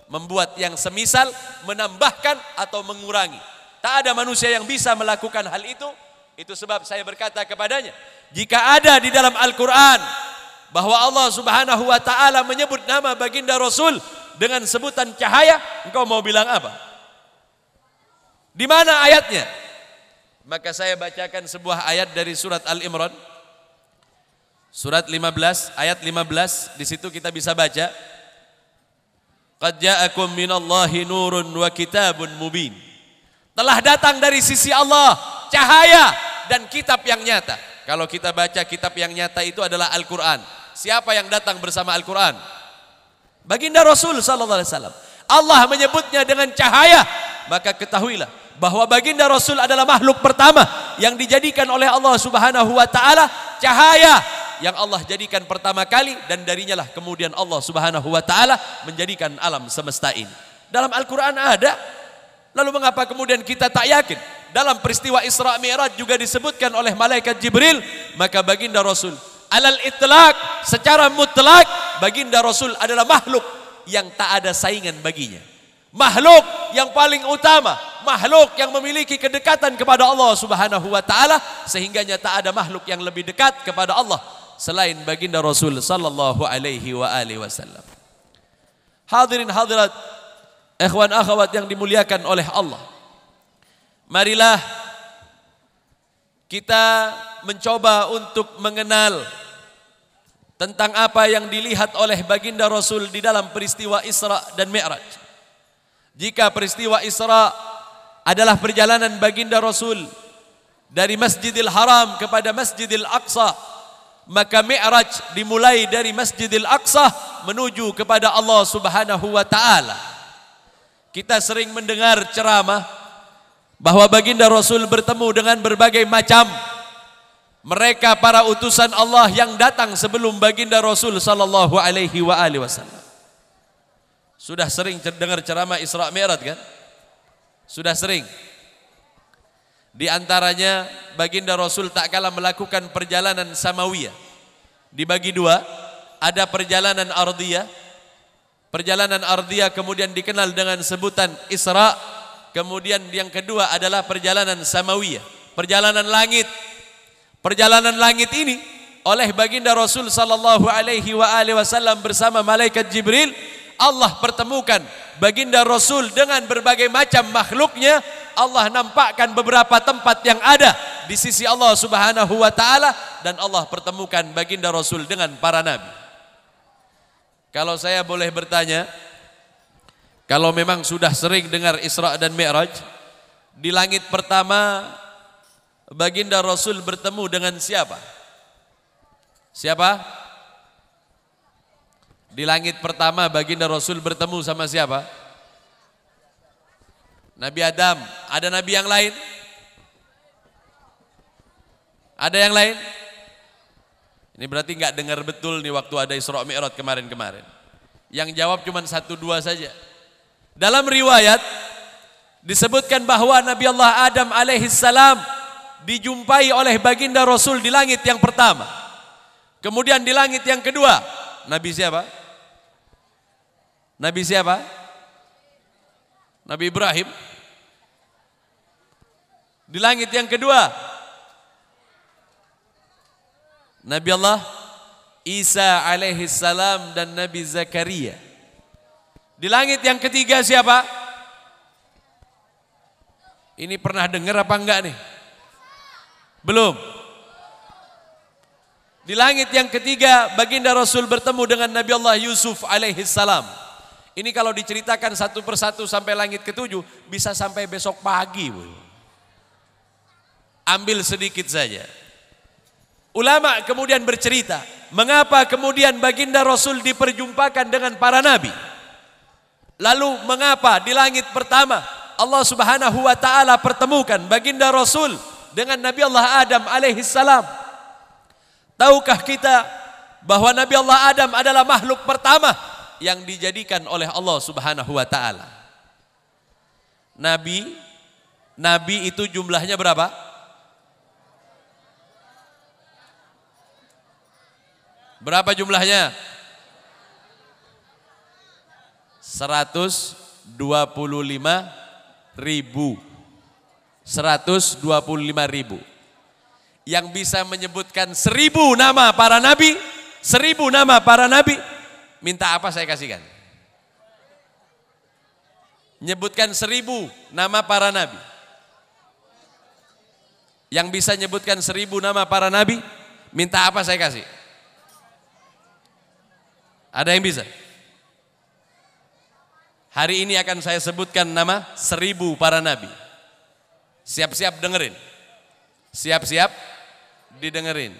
membuat yang semisal, menambahkan atau mengurangi. Tak ada manusia yang bisa melakukan hal itu. Itu sebab saya berkata kepadanya, jika ada di dalam Al-Quran bahwa Allah Subhanahu wa taala menyebut nama baginda Rasul dengan sebutan cahaya, engkau mau bilang apa? Di mana ayatnya? Maka saya bacakan sebuah ayat dari surat Al-Imran. Surat 15, ayat 15, di situ kita bisa baca, "Qad ja'akum minallahi nurun wa kitabun mubin." Telah datang dari sisi Allah cahaya dan kitab yang nyata. Kalau kita baca kitab yang nyata itu adalah Al-Quran. Siapa yang datang bersama Al-Quran? Baginda Rasul sallallahu alaihi wasallam. Allah menyebutnya dengan cahaya, maka ketahuilah bahwa baginda Rasul adalah makhluk pertama yang dijadikan oleh Allah Subhanahu wa taala cahaya yang Allah jadikan pertama kali, dan darinya lah kemudian Allah Subhanahu wa taala menjadikan alam semesta ini. Dalam Al-Qur'an ada. Lalu mengapa kemudian kita tak yakin? Dalam peristiwa Isra Mi'raj juga disebutkan oleh malaikat Jibril, maka baginda Rasul alal itlaq, secara mutlak baginda Rasul adalah makhluk yang tak ada saingan baginya. Makhluk yang paling utama, makhluk yang memiliki kedekatan kepada Allah Subhanahu wa taala, sehingganya tak ada makhluk yang lebih dekat kepada Allah selain baginda Rasul sallallahu alaihi wasallam. Hadirin hadirat, ikhwan akhwat yang dimuliakan oleh Allah, marilah kita mencoba untuk mengenal tentang apa yang dilihat oleh baginda Rasul di dalam peristiwa Isra dan Mi'raj. Jika peristiwa Isra adalah perjalanan baginda Rasul dari Masjidil Haram kepada Masjidil Aqsa, maka Mi'raj dimulai dari Masjidil Aqsa menuju kepada Allah Subhanahu wa taala. Kita sering mendengar ceramah bahwa baginda Rasul bertemu dengan berbagai macam mereka para utusan Allah yang datang sebelum baginda Rasul sallallahu alaihi wasallam. Sudah sering dengar ceramah Isra Mi'raj kan? Sudah sering. Di antaranya baginda Rasul tak kalah melakukan perjalanan samawiyah. Dibagi dua, ada perjalanan ardiyah. Perjalanan ardiyah kemudian dikenal dengan sebutan Isra. Kemudian yang kedua adalah perjalanan samawiyah, perjalanan langit. Perjalanan langit ini oleh baginda Rasul sallallahu alaihi wasallam bersama malaikat Jibril. Allah pertemukan baginda Rasul dengan berbagai macam makhluknya. Allah nampakkan beberapa tempat yang ada di sisi Allah Subhanahu wa taala, dan Allah pertemukan baginda Rasul dengan para nabi. Kalau saya boleh bertanya, kalau memang sudah sering dengar Isra dan Mi'raj, di langit pertama baginda Rasul bertemu dengan siapa? Siapa? Di langit pertama baginda Rasul bertemu sama siapa? Nabi Adam. Ada nabi yang lain? Ada yang lain? Ini berarti nggak dengar betul nih waktu ada Isra Mi'raj kemarin-kemarin. Yang jawab cuma 1-2 saja. Dalam riwayat disebutkan bahwa Nabi Allah Adam alaihissalam dijumpai oleh baginda Rasul di langit yang pertama. Kemudian di langit yang kedua, Nabi siapa? Nabi siapa? Nabi Ibrahim. Di langit yang kedua, Nabi Allah Isa alaihissalam dan Nabi Zakaria. Di langit yang ketiga siapa? Ini pernah dengar apa enggak nih? Belum. Di langit yang ketiga baginda Rasul bertemu dengan Nabi Allah Yusuf alaihissalam. Ini kalau diceritakan satu persatu sampai langit ketujuh bisa sampai besok pagi. Ambil sedikit saja. Ulama kemudian bercerita, mengapa kemudian baginda Rasul diperjumpakan dengan para nabi? Lalu mengapa di langit pertama Allah Subhanahu wa taala pertemukan baginda Rasul dengan Nabi Allah Adam alaihissalam? Tahukah kita bahwa Nabi Allah Adam adalah makhluk pertama yang dijadikan oleh Allah Subhanahu wa taala? Nabi itu jumlahnya berapa? Berapa jumlahnya? 125.000. 125.000. Yang bisa menyebutkan 1.000 nama para nabi, 1.000 nama para nabi, minta apa saya kasihkan? Nyebutkan 1.000 nama para nabi. Yang bisa nyebutkan 1.000 nama para nabi, minta apa saya kasih? Ada yang bisa? Hari ini akan saya sebutkan nama 1.000 para nabi. Siap-siap dengerin. Siap-siap didengerin.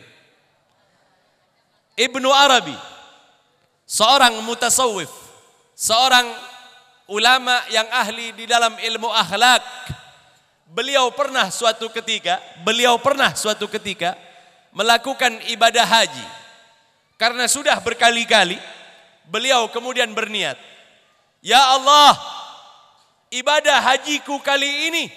Ibnu Arabi, seorang mutasawwif, seorang ulama yang ahli di dalam ilmu akhlak. Beliau pernah suatu ketika melakukan ibadah haji. Karena sudah berkali-kali beliau kemudian berniat, ya Allah, ibadah hajiku kali ini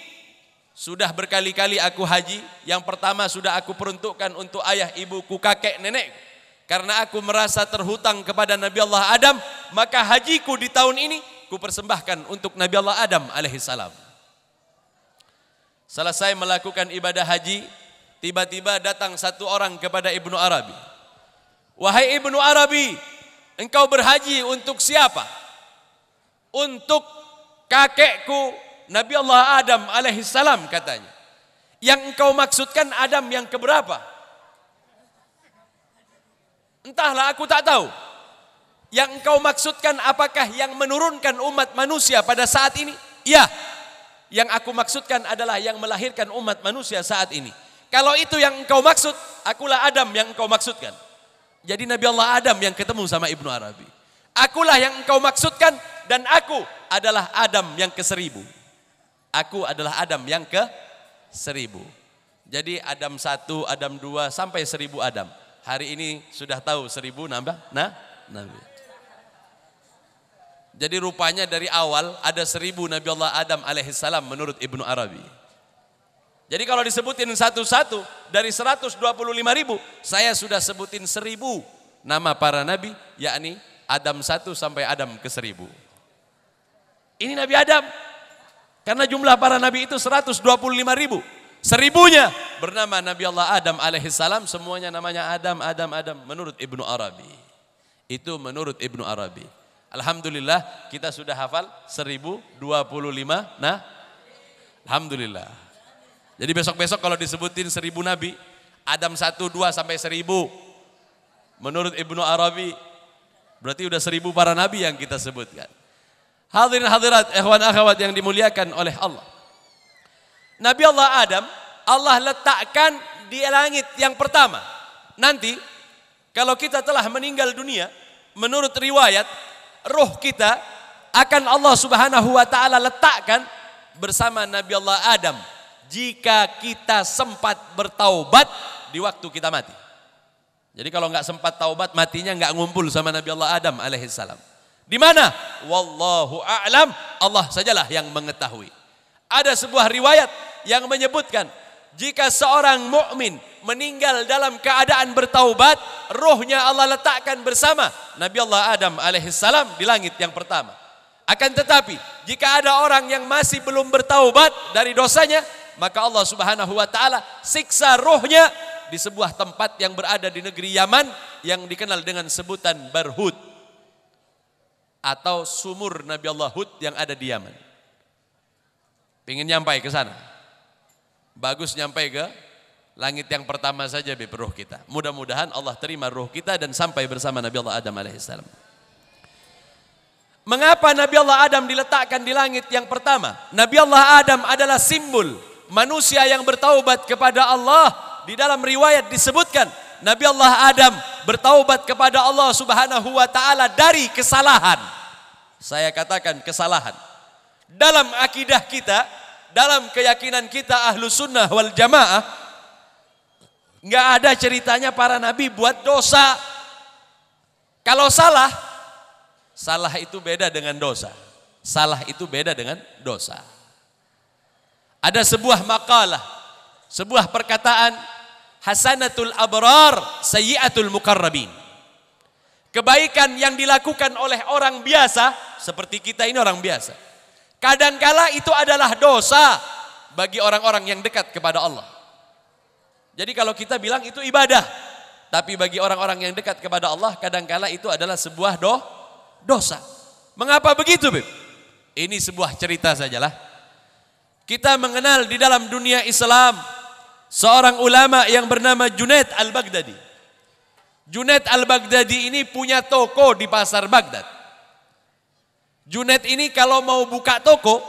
sudah berkali-kali aku haji. Yang pertama sudah aku peruntukkan untuk ayah, ibuku, kakek, nenek. Karena aku merasa terhutang kepada Nabi Allah Adam, maka hajiku di tahun ini ku persembahkan untuk Nabi Allah Adam alaihissalam. Selesai melakukan ibadah haji, tiba-tiba datang satu orang kepada Ibnu Arabi. Wahai Ibnu Arabi, engkau berhaji untuk siapa? Untuk kakekku Nabi Allah Adam alaihissalam, katanya. Yang engkau maksudkan Adam yang keberapa? Entahlah, aku tak tahu. Yang engkau maksudkan apakah yang menurunkan umat manusia pada saat ini? Iya. Yang aku maksudkan adalah yang melahirkan umat manusia saat ini. Kalau itu yang engkau maksud, akulah Adam yang engkau maksudkan. Jadi Nabi Allah Adam yang ketemu sama Ibnu Arabi. Akulah yang engkau maksudkan, dan aku adalah Adam yang ke-1000. Aku adalah Adam yang ke-1000. Jadi Adam 1, Adam 2 sampai 1000 Adam. Hari ini sudah tahu 1000 nambah nabi. Jadi rupanya dari awal ada 1000 Nabi Allah Adam alaihissalam menurut Ibnu Arabi. Jadi kalau disebutin satu-satu dari 125.000, saya sudah sebutin 1000 nama para nabi, yakni Adam 1 sampai Adam ke-1000. Ini Nabi Adam. Karena jumlah para nabi itu 125.000. 1000-nya bernama Nabi Allah Adam alaihissalam, semuanya namanya Adam, Adam, Adam menurut Ibnu Arabi. Itu menurut Ibnu Arabi. Alhamdulillah kita sudah hafal 1025. Nah, alhamdulillah. Jadi besok-besok kalau disebutin 1000 nabi, Adam 1, 2 sampai 1000 menurut Ibnu Arabi, berarti udah 1000 para nabi yang kita sebutkan. Hadirin hadirat, ikhwan akhwat yang dimuliakan oleh Allah. Nabi Allah Adam, Allah letakkan di langit yang pertama. Nanti kalau kita telah meninggal dunia, menurut riwayat, roh kita akan Allah Subhanahu wa taala letakkan bersama Nabi Allah Adam jika kita sempat bertaubat di waktu kita mati. Jadi kalau nggak sempat taubat, matinya nggak ngumpul sama Nabi Allah Adam alaihissalam. Di mana? Wallahu a'lam, Allah sajalah yang mengetahui. Ada sebuah riwayat yang menyebutkan jika seorang mukmin meninggal dalam keadaan bertaubat, rohnya Allah letakkan bersama Nabi Allah Adam alaihissalam di langit yang pertama. Akan tetapi jika ada orang yang masih belum bertaubat dari dosanya, maka Allah Subhanahu wa taala siksa rohnya di sebuah tempat yang berada di negeri Yaman yang dikenal dengan sebutan Barhut atau sumur Nabi Allah Hud yang ada di Yaman. Pengen nyampai ke sana? Bagus nyampai ke langit yang pertama saja roh kita. Mudah-mudahan Allah terima roh kita dan sampai bersama Nabi Allah Adam alaihissalam. Mengapa Nabi Allah Adam diletakkan di langit yang pertama? Nabi Allah Adam adalah simbol manusia yang bertaubat kepada Allah. Di dalam riwayat disebutkan Nabi Allah Adam bertaubat kepada Allah Subhanahu wa taala dari kesalahan. Saya katakan kesalahan. Dalam akidah kita, dalam keyakinan kita ahlu sunnah wal jamaah, nggak ada ceritanya para nabi buat dosa. Kalau salah, salah itu beda dengan dosa. Salah itu beda dengan dosa. Ada sebuah makalah, sebuah perkataan, hasanatul abrar, sayyiatul muqarrabin. Kebaikan yang dilakukan oleh orang biasa, seperti kita ini orang biasa, kadangkala itu adalah dosa bagi orang-orang yang dekat kepada Allah. Jadi kalau kita bilang itu ibadah, tapi bagi orang-orang yang dekat kepada Allah, kadangkala itu adalah sebuah dosa. Mengapa begitu, Bib? Ini sebuah cerita sajalah. Kita mengenal di dalam dunia Islam seorang ulama yang bernama Junaid al-Baghdadi. Junaid al-Baghdadi ini punya toko di pasar Baghdad. Junaid ini kalau mau buka toko,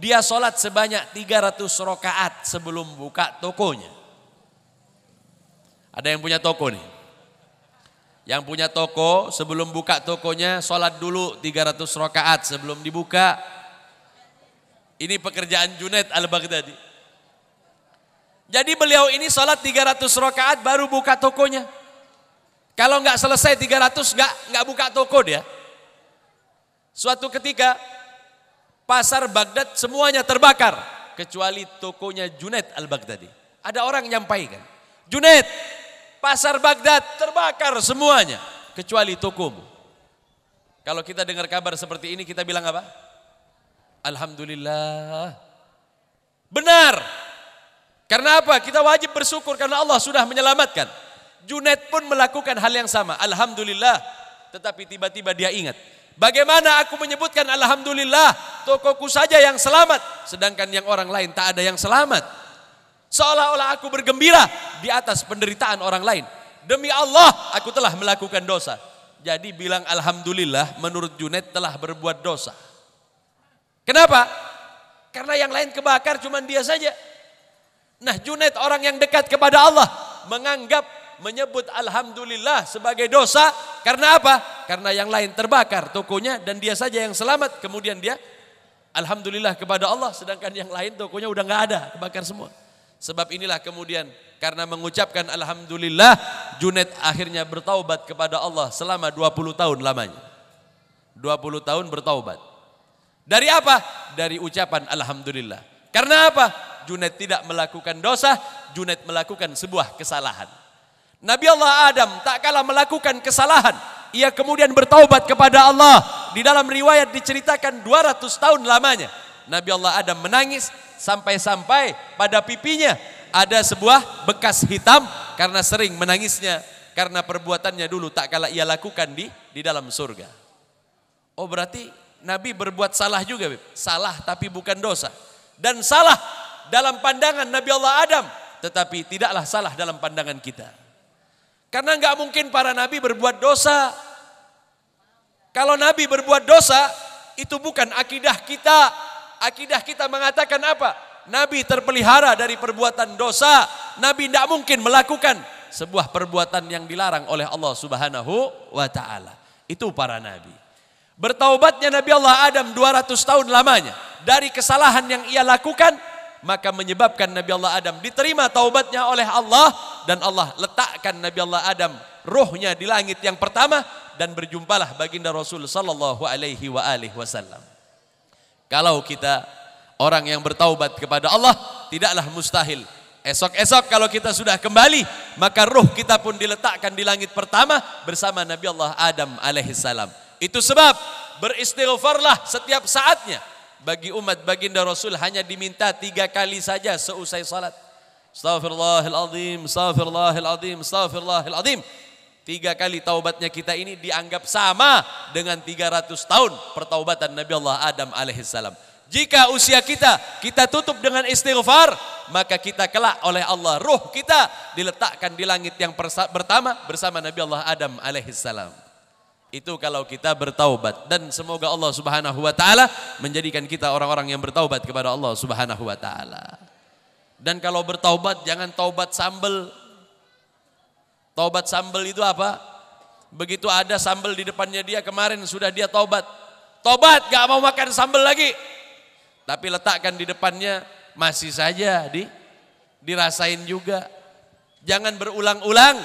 dia sholat sebanyak 300 rakaat sebelum buka tokonya. Ada yang punya toko nih? Yang punya toko sebelum buka tokonya sholat dulu 300 rakaat sebelum dibuka. Ini pekerjaan Junaid al-Baghdadi. Jadi beliau ini sholat 300 rakaat baru buka tokonya. Kalau nggak selesai 300 nggak buka toko dia. Suatu ketika pasar Baghdad semuanya terbakar kecuali tokonya Junaid al-Baghdadi. Ada orang nyampaikan, Junaid, pasar Baghdad terbakar semuanya kecuali tokomu. Kalau kita dengar kabar seperti ini kita bilang apa? Alhamdulillah. Benar. Karena apa? Kita wajib bersyukur karena Allah sudah menyelamatkan. Junaid pun melakukan hal yang sama. Alhamdulillah. Tetapi tiba-tiba dia ingat, bagaimana aku menyebutkan alhamdulillah, tokoku saja yang selamat, sedangkan yang orang lain tak ada yang selamat. Seolah-olah aku bergembira di atas penderitaan orang lain. Demi Allah, aku telah melakukan dosa. Jadi bilang alhamdulillah menurut Junaid telah berbuat dosa. Kenapa? Karena yang lain kebakar, cuman dia saja. Nah, Junaid orang yang dekat kepada Allah menganggap menyebut alhamdulillah sebagai dosa. Karena apa? Karena yang lain terbakar tokonya dan dia saja yang selamat. Kemudian dia alhamdulillah kepada Allah, sedangkan yang lain tokonya udah nggak ada, kebakar semua. Sebab inilah kemudian karena mengucapkan alhamdulillah, Junaid akhirnya bertaubat kepada Allah selama 20 tahun lamanya. 20 tahun bertaubat. Dari apa? Dari ucapan alhamdulillah. Karena apa? Junaid tidak melakukan dosa, Junaid melakukan sebuah kesalahan. Nabi Allah Adam tak kalah melakukan kesalahan, ia kemudian bertaubat kepada Allah. Di dalam riwayat diceritakan 200 tahun lamanya Nabi Allah Adam menangis sampai-sampai pada pipinya ada sebuah bekas hitam karena sering menangisnya karena perbuatannya dulu tak kala ia lakukan di dalam surga. Oh berarti Nabi berbuat salah juga, Beb. Salah tapi bukan dosa. Dan salah dalam pandangan Nabi Allah Adam, tetapi tidaklah salah dalam pandangan kita. Karena enggak mungkin para nabi berbuat dosa. Kalau Nabi berbuat dosa, itu bukan akidah kita. Akidah kita mengatakan apa? Nabi terpelihara dari perbuatan dosa. Nabi tidak mungkin melakukan sebuah perbuatan yang dilarang oleh Allah Subhanahu wa ta'ala. Itu para nabi. Bertaubatnya Nabi Allah Adam 200 tahun lamanya dari kesalahan yang ia lakukan, maka menyebabkan Nabi Allah Adam diterima taubatnya oleh Allah, dan Allah letakkan Nabi Allah Adam ruhnya di langit yang pertama, dan berjumpalah baginda Rasul sallallahu alaihi wasallam. Kalau kita orang yang bertaubat kepada Allah, tidaklah mustahil esok-esok kalau kita sudah kembali, maka ruh kita pun diletakkan di langit pertama bersama Nabi Allah Adam alaihissalam. Itu sebab beristighfarlah setiap saatnya. Bagi umat baginda Rasul hanya diminta 3 kali saja seusai salat. Astaghfirullahaladzim, astaghfirullahaladzim, astaghfirullahaladzim. 3 kali taubatnya kita ini dianggap sama dengan 300 tahun pertaubatan Nabi Allah Adam alaihissalam. Jika usia kita tutup dengan istighfar, maka kita kelak oleh Allah, ruh kita diletakkan di langit yang pertama bersama Nabi Allah Adam alaihissalam. Itu kalau kita bertaubat, dan semoga Allah Subhanahu wa ta'ala menjadikan kita orang-orang yang bertaubat kepada Allah Subhanahu wa ta'ala. Dan kalau bertaubat jangan taubat sambel. Taubat sambel itu apa? Begitu ada sambel di depannya dia, kemarin sudah dia taubat. Taubat gak mau makan sambel lagi. Tapi letakkan di depannya masih saja dirasain juga. Jangan berulang-ulang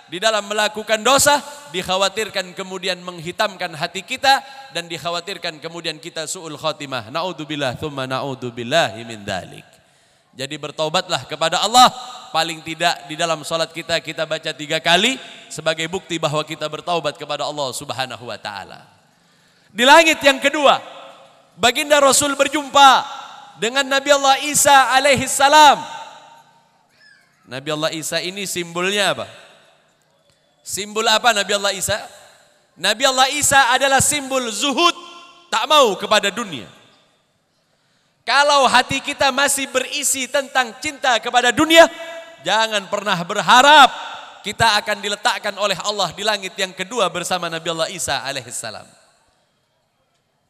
di dalam melakukan dosa, dikhawatirkan kemudian menghitamkan hati kita, dan dikhawatirkan kemudian kita su'ul khotimah. Na'udzubillah thumma na'udzubillahi min dzalik. Jadi bertaubatlah kepada Allah. Paling tidak di dalam salat kita baca 3 kali sebagai bukti bahwa kita bertaubat kepada Allah Subhanahu wa ta'ala. Di langit yang kedua, baginda Rasul berjumpa dengan Nabi Allah Isa alaihi salam. Nabi Allah Isa ini simbolnya apa? Simbol apa Nabi Allah Isa? Nabi Allah Isa adalah simbol zuhud, tak mau kepada dunia. Kalau hati kita masih berisi tentang cinta kepada dunia, jangan pernah berharap kita akan diletakkan oleh Allah di langit yang kedua bersama Nabi Allah Isa alaihissalam.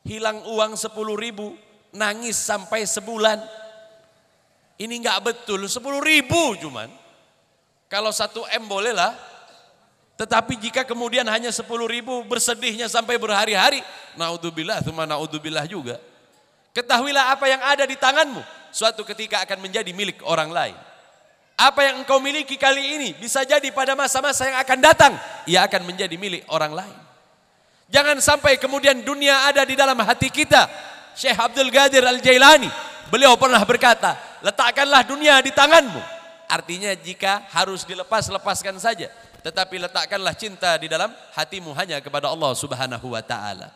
Hilang uang 10.000, nangis sampai sebulan. Ini enggak betul, 10.000 cuman. Kalau 1 M bolehlah. Tetapi jika kemudian hanya 10.000, bersedihnya sampai berhari-hari, naudzubillah, tsumma naudzubillah juga. Ketahuilah apa yang ada di tanganmu suatu ketika akan menjadi milik orang lain. Apa yang engkau miliki kali ini bisa jadi pada masa-masa yang akan datang ia akan menjadi milik orang lain. Jangan sampai kemudian dunia ada di dalam hati kita. Syekh Abdul Qadir Al-Jailani, beliau pernah berkata, letakkanlah dunia di tanganmu. Artinya jika harus dilepas, lepaskan saja. Tetapi letakkanlah cinta di dalam hatimu hanya kepada Allah Subhanahu wa ta'ala.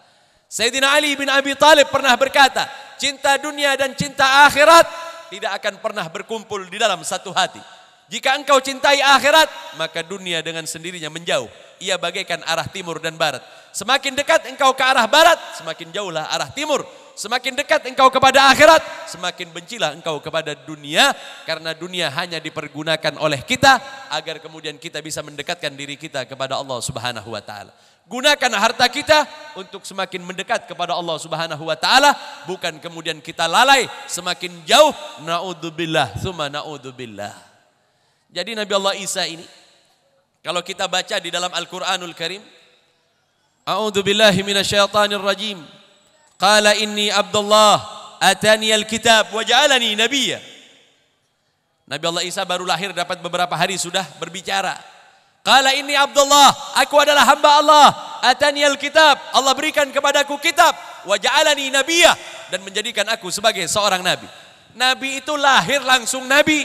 Sayyidina Ali bin Abi Thalib pernah berkata, cinta dunia dan cinta akhirat tidak akan pernah berkumpul di dalam satu hati. Jika engkau cintai akhirat, maka dunia dengan sendirinya menjauh. Ia bagaikan arah timur dan barat. Semakin dekat engkau ke arah barat, semakin jauhlah arah timur. Semakin dekat engkau kepada akhirat, semakin bencilah engkau kepada dunia. Karena dunia hanya dipergunakan oleh kita agar kemudian kita bisa mendekatkan diri kita kepada Allah Subhanahu wa ta'ala. Gunakan harta kita untuk semakin mendekat kepada Allah Subhanahu wa ta'ala, bukan kemudian kita lalai semakin jauh. Na'udzubillah, tsumma na'udzubillah. Jadi Nabi Allah Isa ini, kalau kita baca di dalam Al-Quranul Karim, A'udzubillahi minasyaitonir rajim. Qala inni Abdullah atani al-kitab wa ja'alani nabiyya. Nabi Allah Isa baru lahir dapat beberapa hari sudah berbicara. Qala inni Abdullah, aku adalah hamba Allah. Atani al-kitab, Allah berikan kepadaku kitab. Wa ja'alani nabiyya, dan menjadikan aku sebagai seorang nabi. Nabi itu lahir langsung nabi.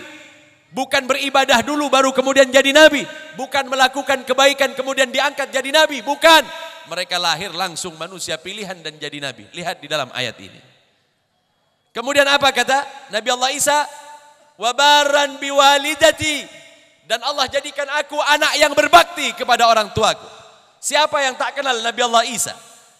Bukan beribadah dulu baru kemudian jadi nabi. Bukan melakukan kebaikan kemudian diangkat jadi nabi. Bukan. Mereka lahir langsung manusia pilihan dan jadi nabi. Lihat di dalam ayat ini. Kemudian apa kata Nabi Allah Isa? wa barran biwalidati, dan Allah jadikan aku anak yang berbakti kepada orang tuaku. Siapa yang tak kenal Nabi Allah Isa?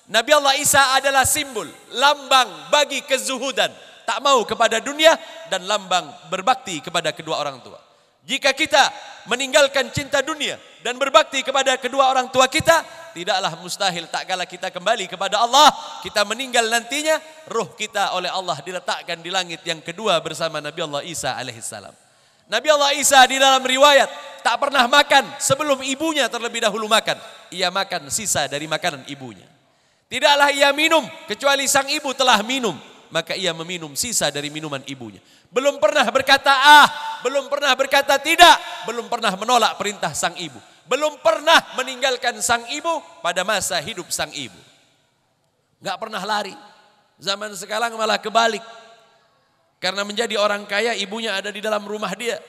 Nabi Allah Isa adalah simbol, lambang bagi kezuhudan, tak mau kepada dunia, dan lambang berbakti kepada kedua orang tua. Jika kita meninggalkan cinta dunia dan berbakti kepada kedua orang tua kita, tidaklah mustahil tak kala kita kembali kepada Allah, kita meninggal nantinya, ruh kita oleh Allah diletakkan di langit yang kedua bersama Nabi Allah Isa alaihissalam. Nabi Allah Isa di dalam riwayat tak pernah makan sebelum ibunya terlebih dahulu makan. Ia makan sisa dari makanan ibunya. Tidaklah ia minum kecuali sang ibu telah minum, maka ia meminum sisa dari minuman ibunya. Belum pernah berkata belum pernah berkata tidak, belum pernah menolak perintah sang ibu, belum pernah meninggalkan sang ibu pada masa hidup sang ibu. Gak pernah lari. Zaman sekarang malah kebalik. Karena menjadi orang kaya, ibunya ada di dalam rumah dia,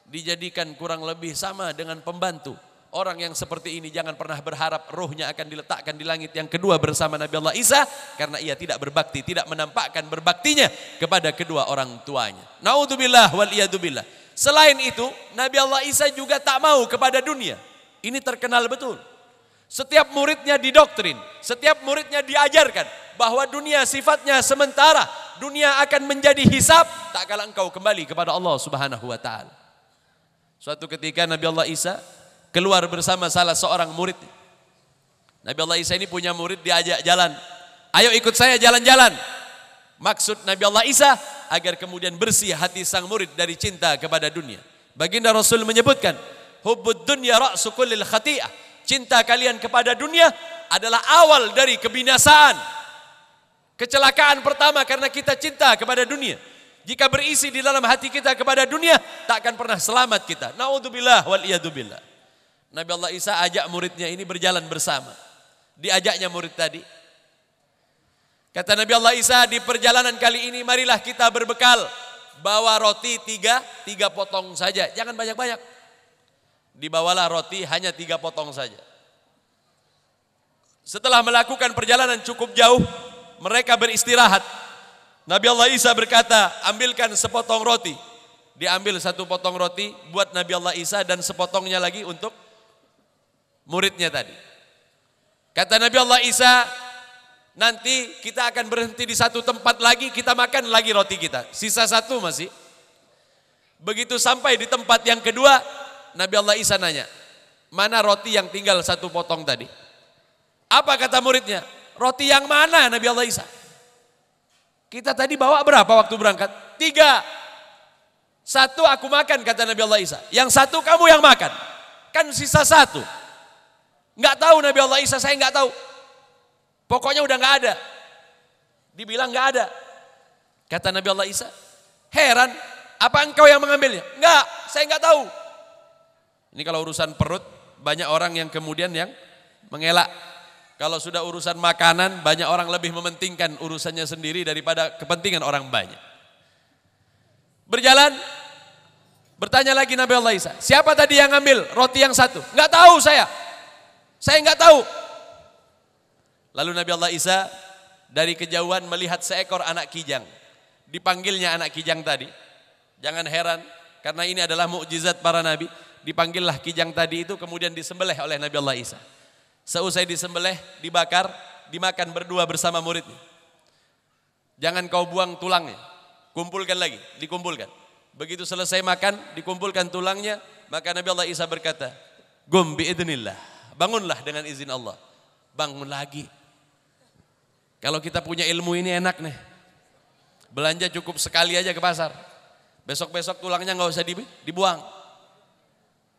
dijadikan kurang lebih sama dengan pembantu. Orang yang seperti ini jangan pernah berharap rohnya akan diletakkan di langit yang kedua bersama Nabi Allah Isa, karena ia tidak berbakti, tidak menampakkan berbaktinya kepada kedua orang tuanya. Naudzubillah wal iyadubillah. Selain itu, Nabi Allah Isa juga tak mau kepada dunia. Ini terkenal betul. Setiap muridnya didoktrin, setiap muridnya diajarkan bahwa dunia sifatnya sementara, dunia akan menjadi hisab tak kala engkau kembali kepada Allah Subhanahu wa taala. Suatu ketika Nabi Allah Isa keluar bersama salah seorang murid. Nabi Allah Isa ini punya murid, diajak jalan. Ayo ikut saya jalan-jalan. Maksud Nabi Allah Isa agar kemudian bersih hati sang murid dari cinta kepada dunia. Baginda Rasul menyebutkan, hubbud dunya ra'su kullil khati'ah. Cinta kalian kepada dunia adalah awal dari kebinasaan. Kecelakaan pertama karena kita cinta kepada dunia. Jika berisi di dalam hati kita kepada dunia, tak akan pernah selamat kita. Naudzubillah wal iyadubillah. Nabi Allah Isa ajak muridnya ini berjalan bersama. Diajaknya murid tadi. Kata Nabi Allah Isa, di perjalanan kali ini marilah kita berbekal. Bawa roti tiga potong saja. Jangan banyak-banyak. Dibawalah roti hanya 3 potong saja. Setelah melakukan perjalanan cukup jauh, mereka beristirahat. Nabi Allah Isa berkata, ambilkan sepotong roti. Diambil 1 potong roti buat Nabi Allah Isa dan sepotongnya lagi untuk muridnya tadi. Kata Nabi Allah Isa, nanti kita akan berhenti di satu tempat lagi, kita makan lagi roti kita. Sisa 1 masih. Begitu sampai di tempat yang kedua, Nabi Allah Isa nanya, mana roti yang tinggal 1 potong tadi? Apa kata muridnya? Roti yang mana Nabi Allah Isa? Kita tadi bawa berapa waktu berangkat? 3. 1 aku makan kata Nabi Allah Isa. Yang 1 kamu yang makan. Kan sisa 1. Enggak tahu Nabi Allah Isa, saya enggak tahu. Pokoknya udah enggak ada. Dibilang enggak ada. Kata Nabi Allah Isa, heran, apa engkau yang mengambilnya? Enggak, saya enggak tahu. Ini kalau urusan perut, banyak orang yang kemudian yang mengelak. Kalau sudah urusan makanan, banyak orang lebih mementingkan urusannya sendiri daripada kepentingan orang banyak. Berjalan, bertanya lagi Nabi Allah Isa, siapa tadi yang ngambil roti yang 1? Enggak tahu saya enggak tahu. Lalu Nabi Allah Isa dari kejauhan melihat seekor anak kijang. Dipanggilnya anak kijang tadi. Jangan heran, karena ini adalah mukjizat para nabi. Dipanggillah kijang tadi itu, kemudian disembelih oleh Nabi Allah Isa. Seusai disembelih, dibakar, dimakan berdua bersama muridnya. Jangan kau buang tulangnya, kumpulkan lagi, dikumpulkan. Begitu selesai makan, dikumpulkan tulangnya, maka Nabi Allah Isa berkata, "Gum biidznillah." Bangunlah dengan izin Allah. Bangun lagi. Kalau kita punya ilmu ini enak nih. Belanja cukup sekali aja ke pasar. Besok-besok tulangnya nggak usah dibuang.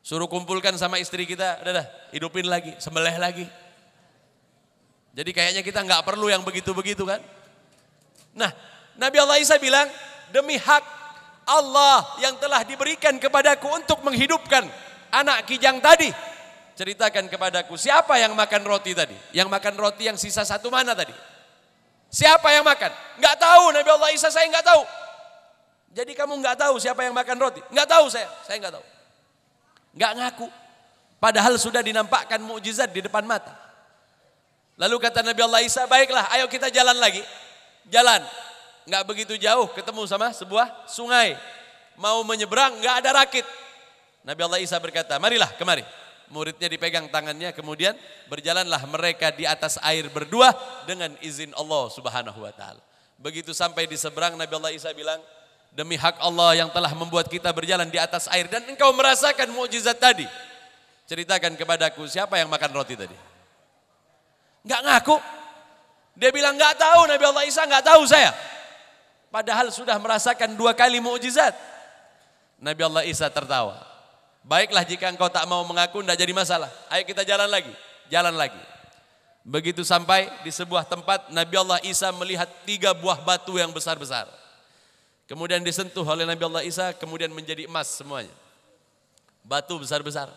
Suruh kumpulkan sama istri kita, udah hidupin lagi, sembelih lagi. Jadi kayaknya kita nggak perlu yang begitu-begitu kan. Nah, Nabi Allah Isa bilang, demi hak Allah yang telah diberikan kepadaku untuk menghidupkan anak kijang tadi, ceritakan kepadaku siapa yang makan roti tadi? Yang makan roti yang sisa 1 mana tadi? Siapa yang makan? Nggak tahu Nabi Allah Isa, saya nggak tahu. Jadi kamu nggak tahu siapa yang makan roti? Nggak tahu saya nggak tahu. Nggak ngaku. Padahal sudah dinampakkan mukjizat di depan mata. Lalu kata Nabi Allah Isa, baiklah ayo kita jalan lagi. Jalan. Nggak begitu jauh ketemu sama sebuah sungai. mau menyeberang, nggak ada rakit. Nabi Allah Isa berkata, marilah kemari. Muridnya dipegang tangannya, kemudian berjalanlah mereka di atas air berdua dengan izin Allah Subhanahu wa taala. Begitu sampai di seberang, Nabi Allah Isa bilang, demi hak Allah yang telah membuat kita berjalan di atas air dan engkau merasakan mukjizat tadi, ceritakan kepadaku siapa yang makan roti tadi. Enggak ngaku. Dia bilang enggak tahu, Nabi Allah Isa enggak tahu saya. Padahal sudah merasakan 2 kali mukjizat. Nabi Allah Isa tertawa. Baiklah jika engkau tak mau mengaku, tidak jadi masalah. Ayo kita jalan lagi. Jalan lagi. Begitu sampai di sebuah tempat, Nabi Allah Isa melihat 3 buah batu yang besar-besar. Kemudian disentuh oleh Nabi Allah Isa, kemudian menjadi emas semuanya. Batu besar-besar.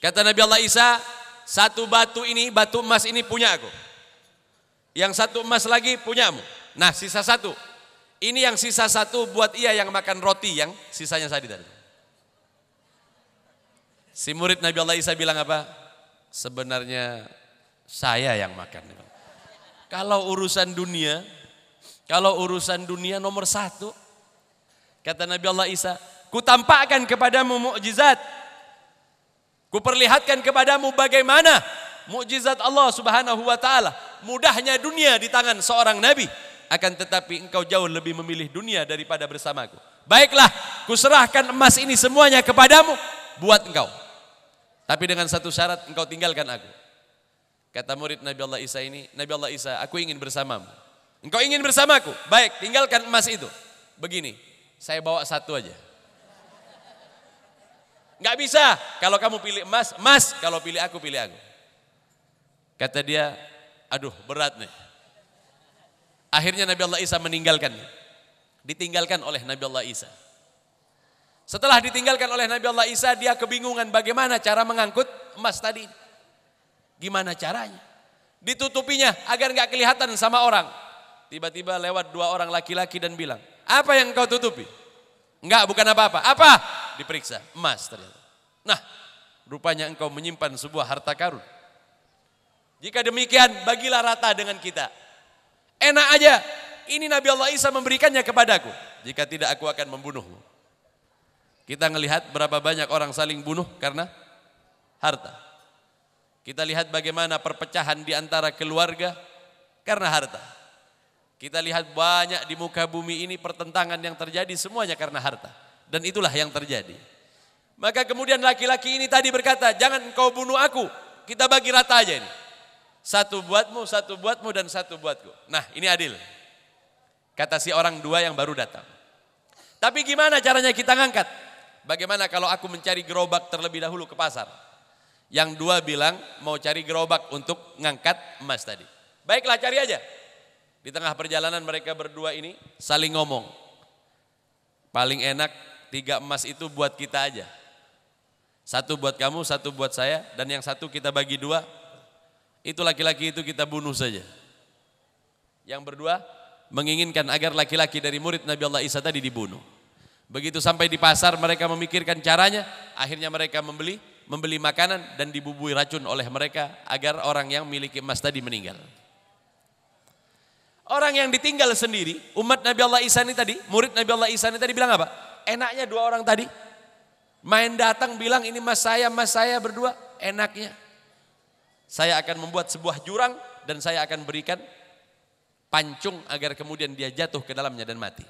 Kata Nabi Allah Isa, 1 batu ini, batu emas ini punya aku. Yang 1 emas lagi punyamu. Nah sisa 1. Ini yang sisa 1 buat ia yang makan roti yang sisanya tadi. Si murid Nabi Allah Isa bilang apa? Sebenarnya saya yang makan. Kalau urusan dunia nomor 1, kata Nabi Allah Isa, ku tampakkan kepadamu mukjizat. Ku perlihatkan kepadamu bagaimana mukjizat Allah Subhanahu wa taala. Mudahnya dunia di tangan seorang nabi, akan tetapi engkau jauh lebih memilih dunia daripada bersamaku. Baiklah, ku serahkan emas ini semuanya kepadamu buat engkau. Tapi dengan satu syarat, engkau tinggalkan aku. Kata murid Nabi Allah Isa ini, Nabi Allah Isa, aku ingin bersamamu. Engkau ingin bersamaku? Baik, tinggalkan emas itu. Begini, saya bawa 1 aja. Enggak bisa, kalau kamu pilih emas, emas. Kalau pilih aku, pilih aku. Kata dia, aduh berat nih. Akhirnya Nabi Allah Isa meninggalkannya. Ditinggalkan oleh Nabi Allah Isa. Setelah ditinggalkan oleh Nabi Allah Isa, dia kebingungan bagaimana cara mengangkut emas tadi. Gimana caranya? Ditutupinya agar enggak kelihatan sama orang. Tiba-tiba lewat 2 orang laki-laki dan bilang, apa yang kau tutupi? Enggak, bukan apa-apa. Apa? Diperiksa, emas ternyata. Nah, rupanya engkau menyimpan sebuah harta karun. Jika demikian, bagilah rata dengan kita. Enak aja, ini Nabi Allah Isa memberikannya kepadaku. Jika tidak, aku akan membunuhmu. Kita ngelihat berapa banyak orang saling bunuh karena harta. Kita lihat bagaimana perpecahan di antara keluarga karena harta. Kita lihat banyak di muka bumi ini pertentangan yang terjadi semuanya karena harta. Dan itulah yang terjadi. Maka kemudian laki-laki ini tadi berkata, jangan engkau bunuh aku, kita bagi rata aja ini. 1 buatmu, 1 buatmu, dan 1 buatku. Nah ini adil. Kata si orang 2 yang baru datang. Tapi gimana caranya kita ngangkat? Bagaimana kalau aku mencari gerobak terlebih dahulu ke pasar? Yang 2 bilang mau cari gerobak untuk ngangkat emas tadi. Baiklah, cari aja. Di tengah perjalanan mereka berdua ini saling ngomong. Paling enak 3 emas itu buat kita aja. 1 buat kamu, 1 buat saya, dan yang 1 kita bagi 2. Itu laki-laki itu kita bunuh saja. Yang berdua menginginkan agar laki-laki dari murid Nabi Allah Isa tadi dibunuh. Begitu sampai di pasar mereka memikirkan caranya, akhirnya mereka membeli makanan dan dibubui racun oleh mereka agar orang yang memiliki emas tadi meninggal. Orang yang ditinggal sendiri, umat Nabi Allah Isa ini tadi, murid Nabi Allah Isa ini tadi bilang apa? Enaknya 2 orang tadi main datang bilang ini emas saya berdua, enaknya. Saya akan membuat sebuah jurang dan saya akan berikan pancung agar kemudian dia jatuh ke dalamnya dan mati.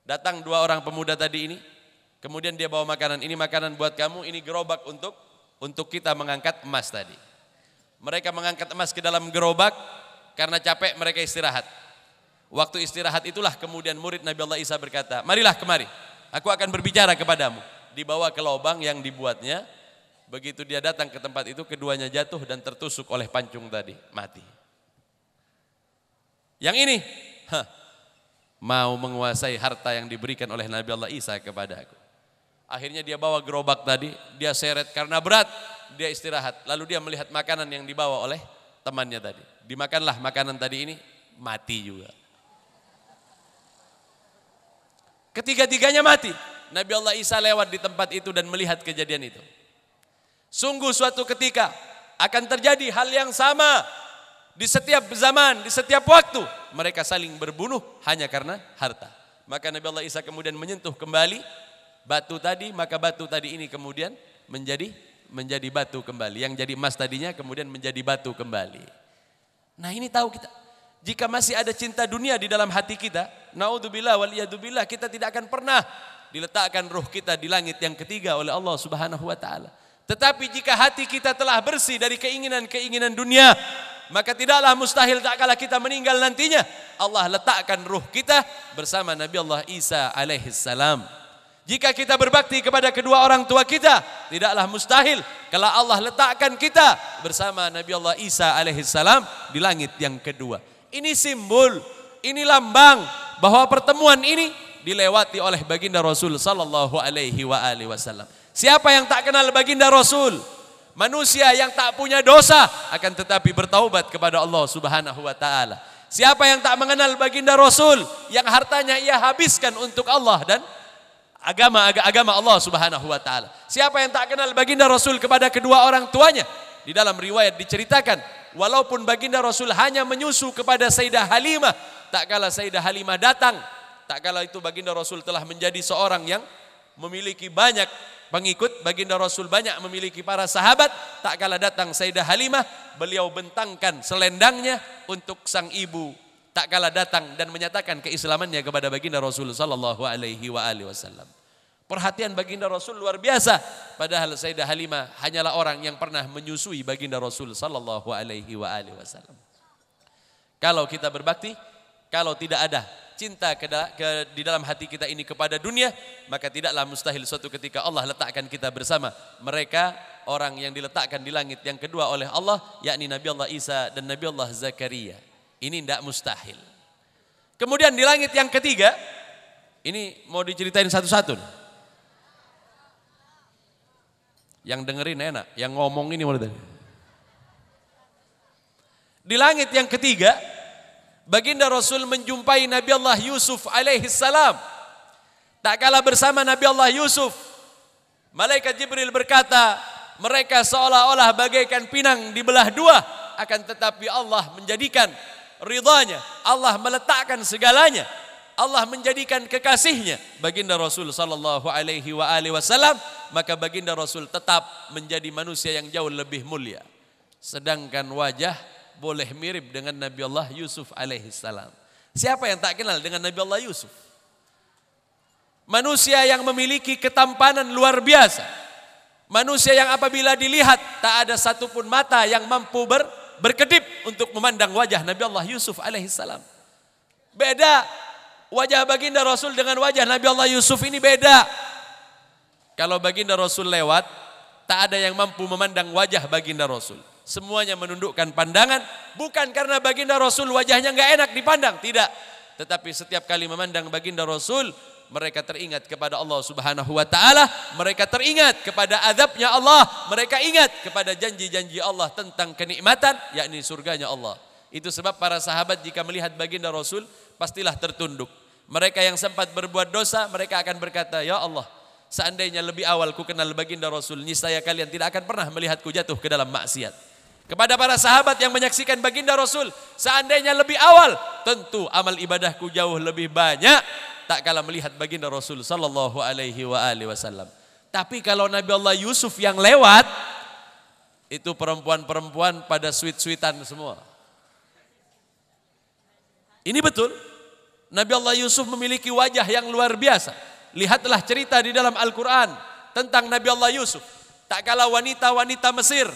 Datang 2 orang pemuda tadi ini, kemudian dia bawa makanan, ini makanan buat kamu, ini gerobak untuk kita mengangkat emas tadi. Mereka mengangkat emas ke dalam gerobak, karena capek mereka istirahat. Waktu istirahat itulah kemudian murid Nabi Allah Isa berkata, marilah kemari, aku akan berbicara kepadamu. Dibawa ke lubang yang dibuatnya, begitu dia datang ke tempat itu, keduanya jatuh dan tertusuk oleh pancung tadi, mati. Yang ini, mau menguasai harta yang diberikan oleh Nabi Allah Isa kepada aku. Akhirnya dia bawa gerobak tadi, dia seret karena berat, dia istirahat. Lalu dia melihat makanan yang dibawa oleh temannya tadi. Dimakanlah makanan tadi ini, mati juga. Ketiga-tiganya mati. Nabi Allah Isa lewat di tempat itu dan melihat kejadian itu. Sungguh suatu ketika akan terjadi hal yang sama. Di setiap zaman, di setiap waktu mereka saling berbunuh hanya karena harta. Maka Nabi Allah Isa kemudian menyentuh kembali batu tadi, maka batu tadi ini kemudian menjadi batu kembali. Yang jadi emas tadinya kemudian menjadi batu kembali. Nah ini tahu kita. Jika masih ada cinta dunia di dalam hati kita, naudzubillah waliyadzubillah, kita tidak akan pernah diletakkan ruh kita di langit yang ketiga oleh Allah Subhanahu wa taala. Tetapi jika hati kita telah bersih dari keinginan-keinginan dunia, maka tidaklah mustahil tak kala kita meninggal nantinya Allah letakkan ruh kita bersama Nabi Allah Isa alaihi salam. Jika kita berbakti kepada kedua orang tua kita, tidaklah mustahil kalau Allah letakkan kita bersama Nabi Allah Isa alaihi salam di langit yang kedua. Ini simbol, ini lambang bahwa pertemuan ini dilewati oleh baginda Rasul sallallahu alaihi wasallam. Siapa yang tak kenal baginda Rasul? Manusia yang tak punya dosa akan tetapi bertaubat kepada Allah Subhanahu wa taala. Siapa yang tak mengenal baginda Rasul yang hartanya ia habiskan untuk Allah dan agama Allah Subhanahu wa taala. Siapa yang tak kenal baginda Rasul kepada kedua orang tuanya? Di dalam riwayat diceritakan, walaupun baginda Rasul hanya menyusu kepada Sayyidah Halimah, tak kala Sayyidah Halimah datang, tak kala itu baginda Rasul telah menjadi seorang yang memiliki banyak pengikut, baginda Rasul banyak memiliki para sahabat, tak kala datang Sayyidah Halimah, beliau bentangkan selendangnya untuk sang ibu, tak kala datang dan menyatakan keislamannya kepada baginda Rasul sallallahu alaihi wasallam. Perhatian baginda Rasul luar biasa, padahal Sayyidah Halimah hanyalah orang yang pernah menyusui baginda Rasul sallallahu alaihi wasallam. Kalau kita berbakti, kalau tidak ada cinta di dalam hati kita ini kepada dunia, maka tidaklah mustahil suatu ketika Allah letakkan kita bersama mereka orang yang diletakkan di langit yang kedua oleh Allah, yakni Nabi Allah Isa dan Nabi Allah Zakaria. Ini tidak mustahil. Kemudian di langit yang ketiga, ini mau diceritain satu-satu. Yang dengerin enak, yang ngomong ini mau ditanya. Di langit yang ketiga, baginda Rasul menjumpai Nabi Allah Yusuf alaihi salam. Tak kala bersama Nabi Allah Yusuf, malaikat Jibril berkata, mereka seolah-olah bagaikan pinang dibelah dua, akan tetapi Allah menjadikan ridhanya, Allah meletakkan segalanya, Allah menjadikan kekasihnya baginda Rasul sallallahu alaihi wasallam, maka baginda Rasul tetap menjadi manusia yang jauh lebih mulia. Sedangkan wajah boleh mirip dengan Nabi Allah Yusuf alaihi salam. Siapa yang tak kenal dengan Nabi Allah Yusuf? Manusia yang memiliki ketampanan luar biasa. Manusia yang apabila dilihat tak ada satupun mata yang mampu berkedip untuk memandang wajah Nabi Allah Yusuf alaihi salam. Beda wajah baginda Rasul dengan wajah Nabi Allah Yusuf ini beda. Kalau baginda Rasul lewat, tak ada yang mampu memandang wajah baginda Rasul. Semuanya menundukkan pandangan, bukan karena baginda Rasul wajahnya enggak enak dipandang, tidak. Tetapi setiap kali memandang baginda Rasul, mereka teringat kepada Allah Subhanahu wa taala, mereka teringat kepada azabnya Allah, mereka ingat kepada janji-janji Allah tentang kenikmatan, yakni surganya Allah. Itu sebab para sahabat jika melihat baginda Rasul pastilah tertunduk. Mereka yang sempat berbuat dosa, mereka akan berkata, ya Allah, seandainya lebih awal ku kenal baginda Rasul, niscaya kalian tidak akan pernah melihatku jatuh ke dalam maksiat. Kepada para sahabat yang menyaksikan baginda Rasul, seandainya lebih awal, tentu amal ibadahku jauh lebih banyak, tak kala melihat baginda Rasul sallallahu alaihi wasallam. Tapi kalau Nabi Allah Yusuf yang lewat, itu perempuan-perempuan pada sweet-sweetan semua. Ini betul. Nabi Allah Yusuf memiliki wajah yang luar biasa. Lihatlah cerita di dalam Al-Quran tentang Nabi Allah Yusuf. Tak kala wanita-wanita Mesir,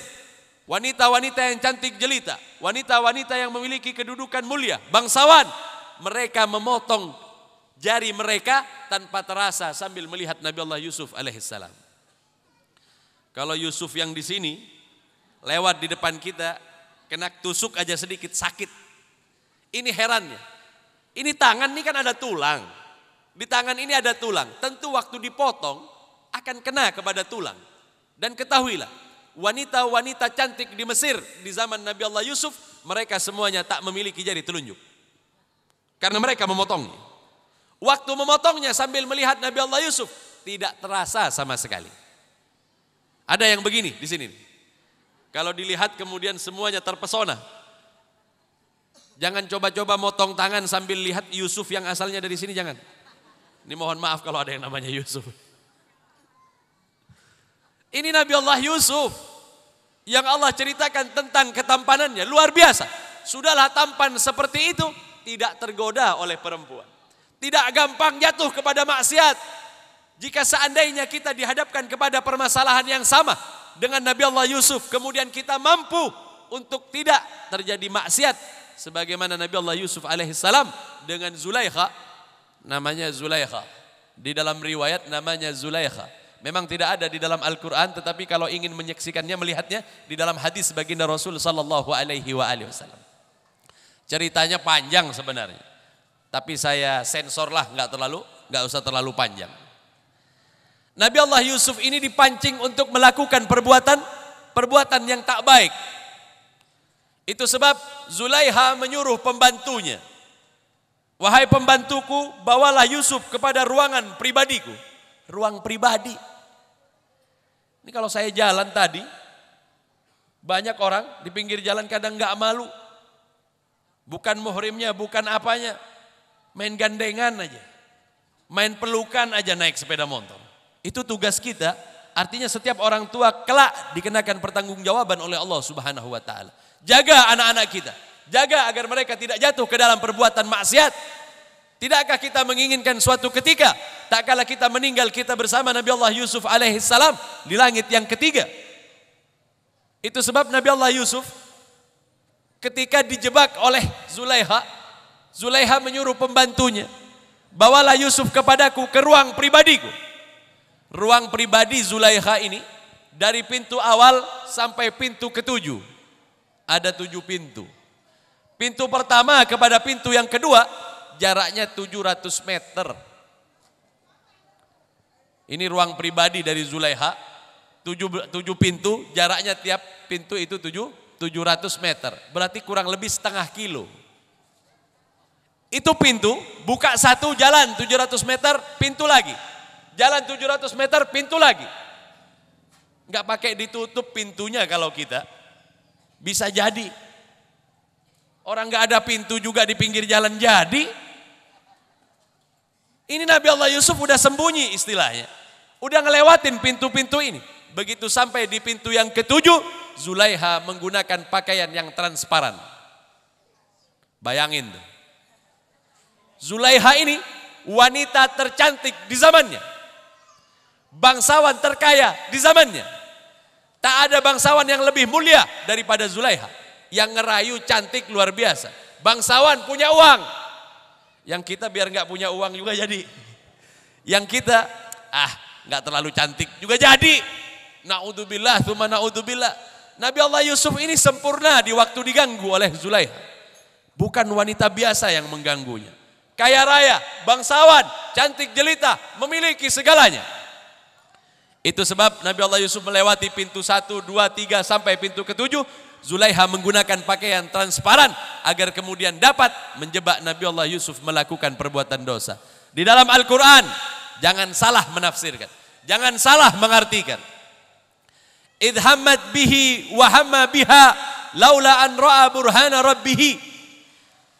wanita-wanita yang cantik jelita, wanita-wanita yang memiliki kedudukan mulia, bangsawan, mereka memotong jari mereka tanpa terasa sambil melihat Nabi Allah Yusuf alaihissalam. Kalau Yusuf yang di sini lewat di depan kita, kena tusuk aja sedikit sakit. Ini herannya. Ini tangan ini kan ada tulang. Di tangan ini ada tulang. Tentu waktu dipotong akan kena kepada tulang. Dan ketahuilah, wanita-wanita cantik di Mesir di zaman Nabi Allah Yusuf, mereka semuanya tak memiliki jari telunjuk. Karena mereka memotongnya. Waktu memotongnya sambil melihat Nabi Allah Yusuf, tidak terasa sama sekali. Ada yang begini di sini. Kalau dilihat kemudian semuanya terpesona. Jangan coba-coba motong tangan sambil lihat Yusuf yang asalnya dari sini, jangan. Ini mohon maaf kalau ada yang namanya Yusuf. Ini Nabi Allah Yusuf yang Allah ceritakan tentang ketampanannya, luar biasa. Sudahlah tampan seperti itu, tidak tergoda oleh perempuan. Tidak gampang jatuh kepada maksiat. Jika seandainya kita dihadapkan kepada permasalahan yang sama dengan Nabi Allah Yusuf, kemudian kita mampu untuk tidak terjadi maksiat sebagaimana Nabi Allah Yusuf alaihissalam dengan Zulaikha, namanya Zulaikha. Di dalam riwayat namanya Zulaikha. Memang tidak ada di dalam Al-Quran, tetapi kalau ingin menyaksikannya, melihatnya di dalam hadis baginda Rasul sallallahu alaihi wasallam. Ceritanya panjang sebenarnya, tapi saya sensorlah, nggak usah terlalu panjang. Nabi Allah Yusuf ini dipancing untuk melakukan perbuatan yang tak baik. Itu sebab Zulaikha menyuruh pembantunya, wahai pembantuku, bawalah Yusuf kepada ruangan pribadiku. Ruang pribadi. Ini kalau saya jalan tadi, banyak orang di pinggir jalan kadang nggak malu. Bukan muhrimnya, bukan apanya. Main gandengan aja. Main pelukan aja naik sepeda motor. Itu tugas kita. Artinya setiap orang tua kelak dikenakan pertanggungjawaban oleh Allah Subhanahu wa taala. Jaga anak-anak kita. Jaga agar mereka tidak jatuh ke dalam perbuatan maksiat. Tidakkah kita menginginkan suatu ketika tak kala kita meninggal, kita bersama Nabi Allah Yusuf alaihissalam di langit yang ketiga? Itu sebab Nabi Allah Yusuf ketika dijebak oleh Zulaikha, Zulaikha menyuruh pembantunya, bawalah Yusuf kepadaku ke ruang pribadiku. Ruang pribadi Zulaikha ini dari pintu awal sampai pintu ketujuh. Ada 7 pintu. Pintu pertama kepada pintu yang kedua jaraknya 700 meter. Ini ruang pribadi dari Zulaikha. 7 pintu, jaraknya tiap pintu itu 700 meter. Berarti kurang lebih setengah kilo. Itu pintu, buka satu, jalan 700 meter, pintu lagi. Jalan 700 meter, pintu lagi. Enggak pakai ditutup pintunya kalau kita. Bisa jadi. Orang enggak ada pintu juga di pinggir jalan jadi. Ini Nabi Allah Yusuf udah sembunyi istilahnya. Udah ngelewatin pintu-pintu ini. Begitu sampai di pintu yang ke-7, Zulaikha menggunakan pakaian yang transparan. Bayangin tuh. Zulaikha ini wanita tercantik di zamannya. Bangsawan terkaya di zamannya. Tak ada bangsawan yang lebih mulia daripada Zulaikha. Yang ngerayu cantik luar biasa. Bangsawan punya uang. Yang kita biar nggak punya uang juga jadi. Yang kita nggak terlalu cantik juga jadi. Naudzubillah, tsumma naudzubillah. Nabi Allah Yusuf ini sempurna di waktu diganggu oleh Zulaikha. Bukan wanita biasa yang mengganggunya. Kaya raya, bangsawan, cantik jelita, memiliki segalanya. Itu sebab Nabi Allah Yusuf melewati pintu 1, 2, 3 sampai pintu ke-7. Zulaikha menggunakan pakaian transparan agar kemudian dapat menjebak Nabi Allah Yusuf melakukan perbuatan dosa. Di dalam Al-Quran, jangan salah menafsirkan. Jangan salah mengartikan. Idh hammat bihi wa hamma biha laula an ra'a burhana rabbih.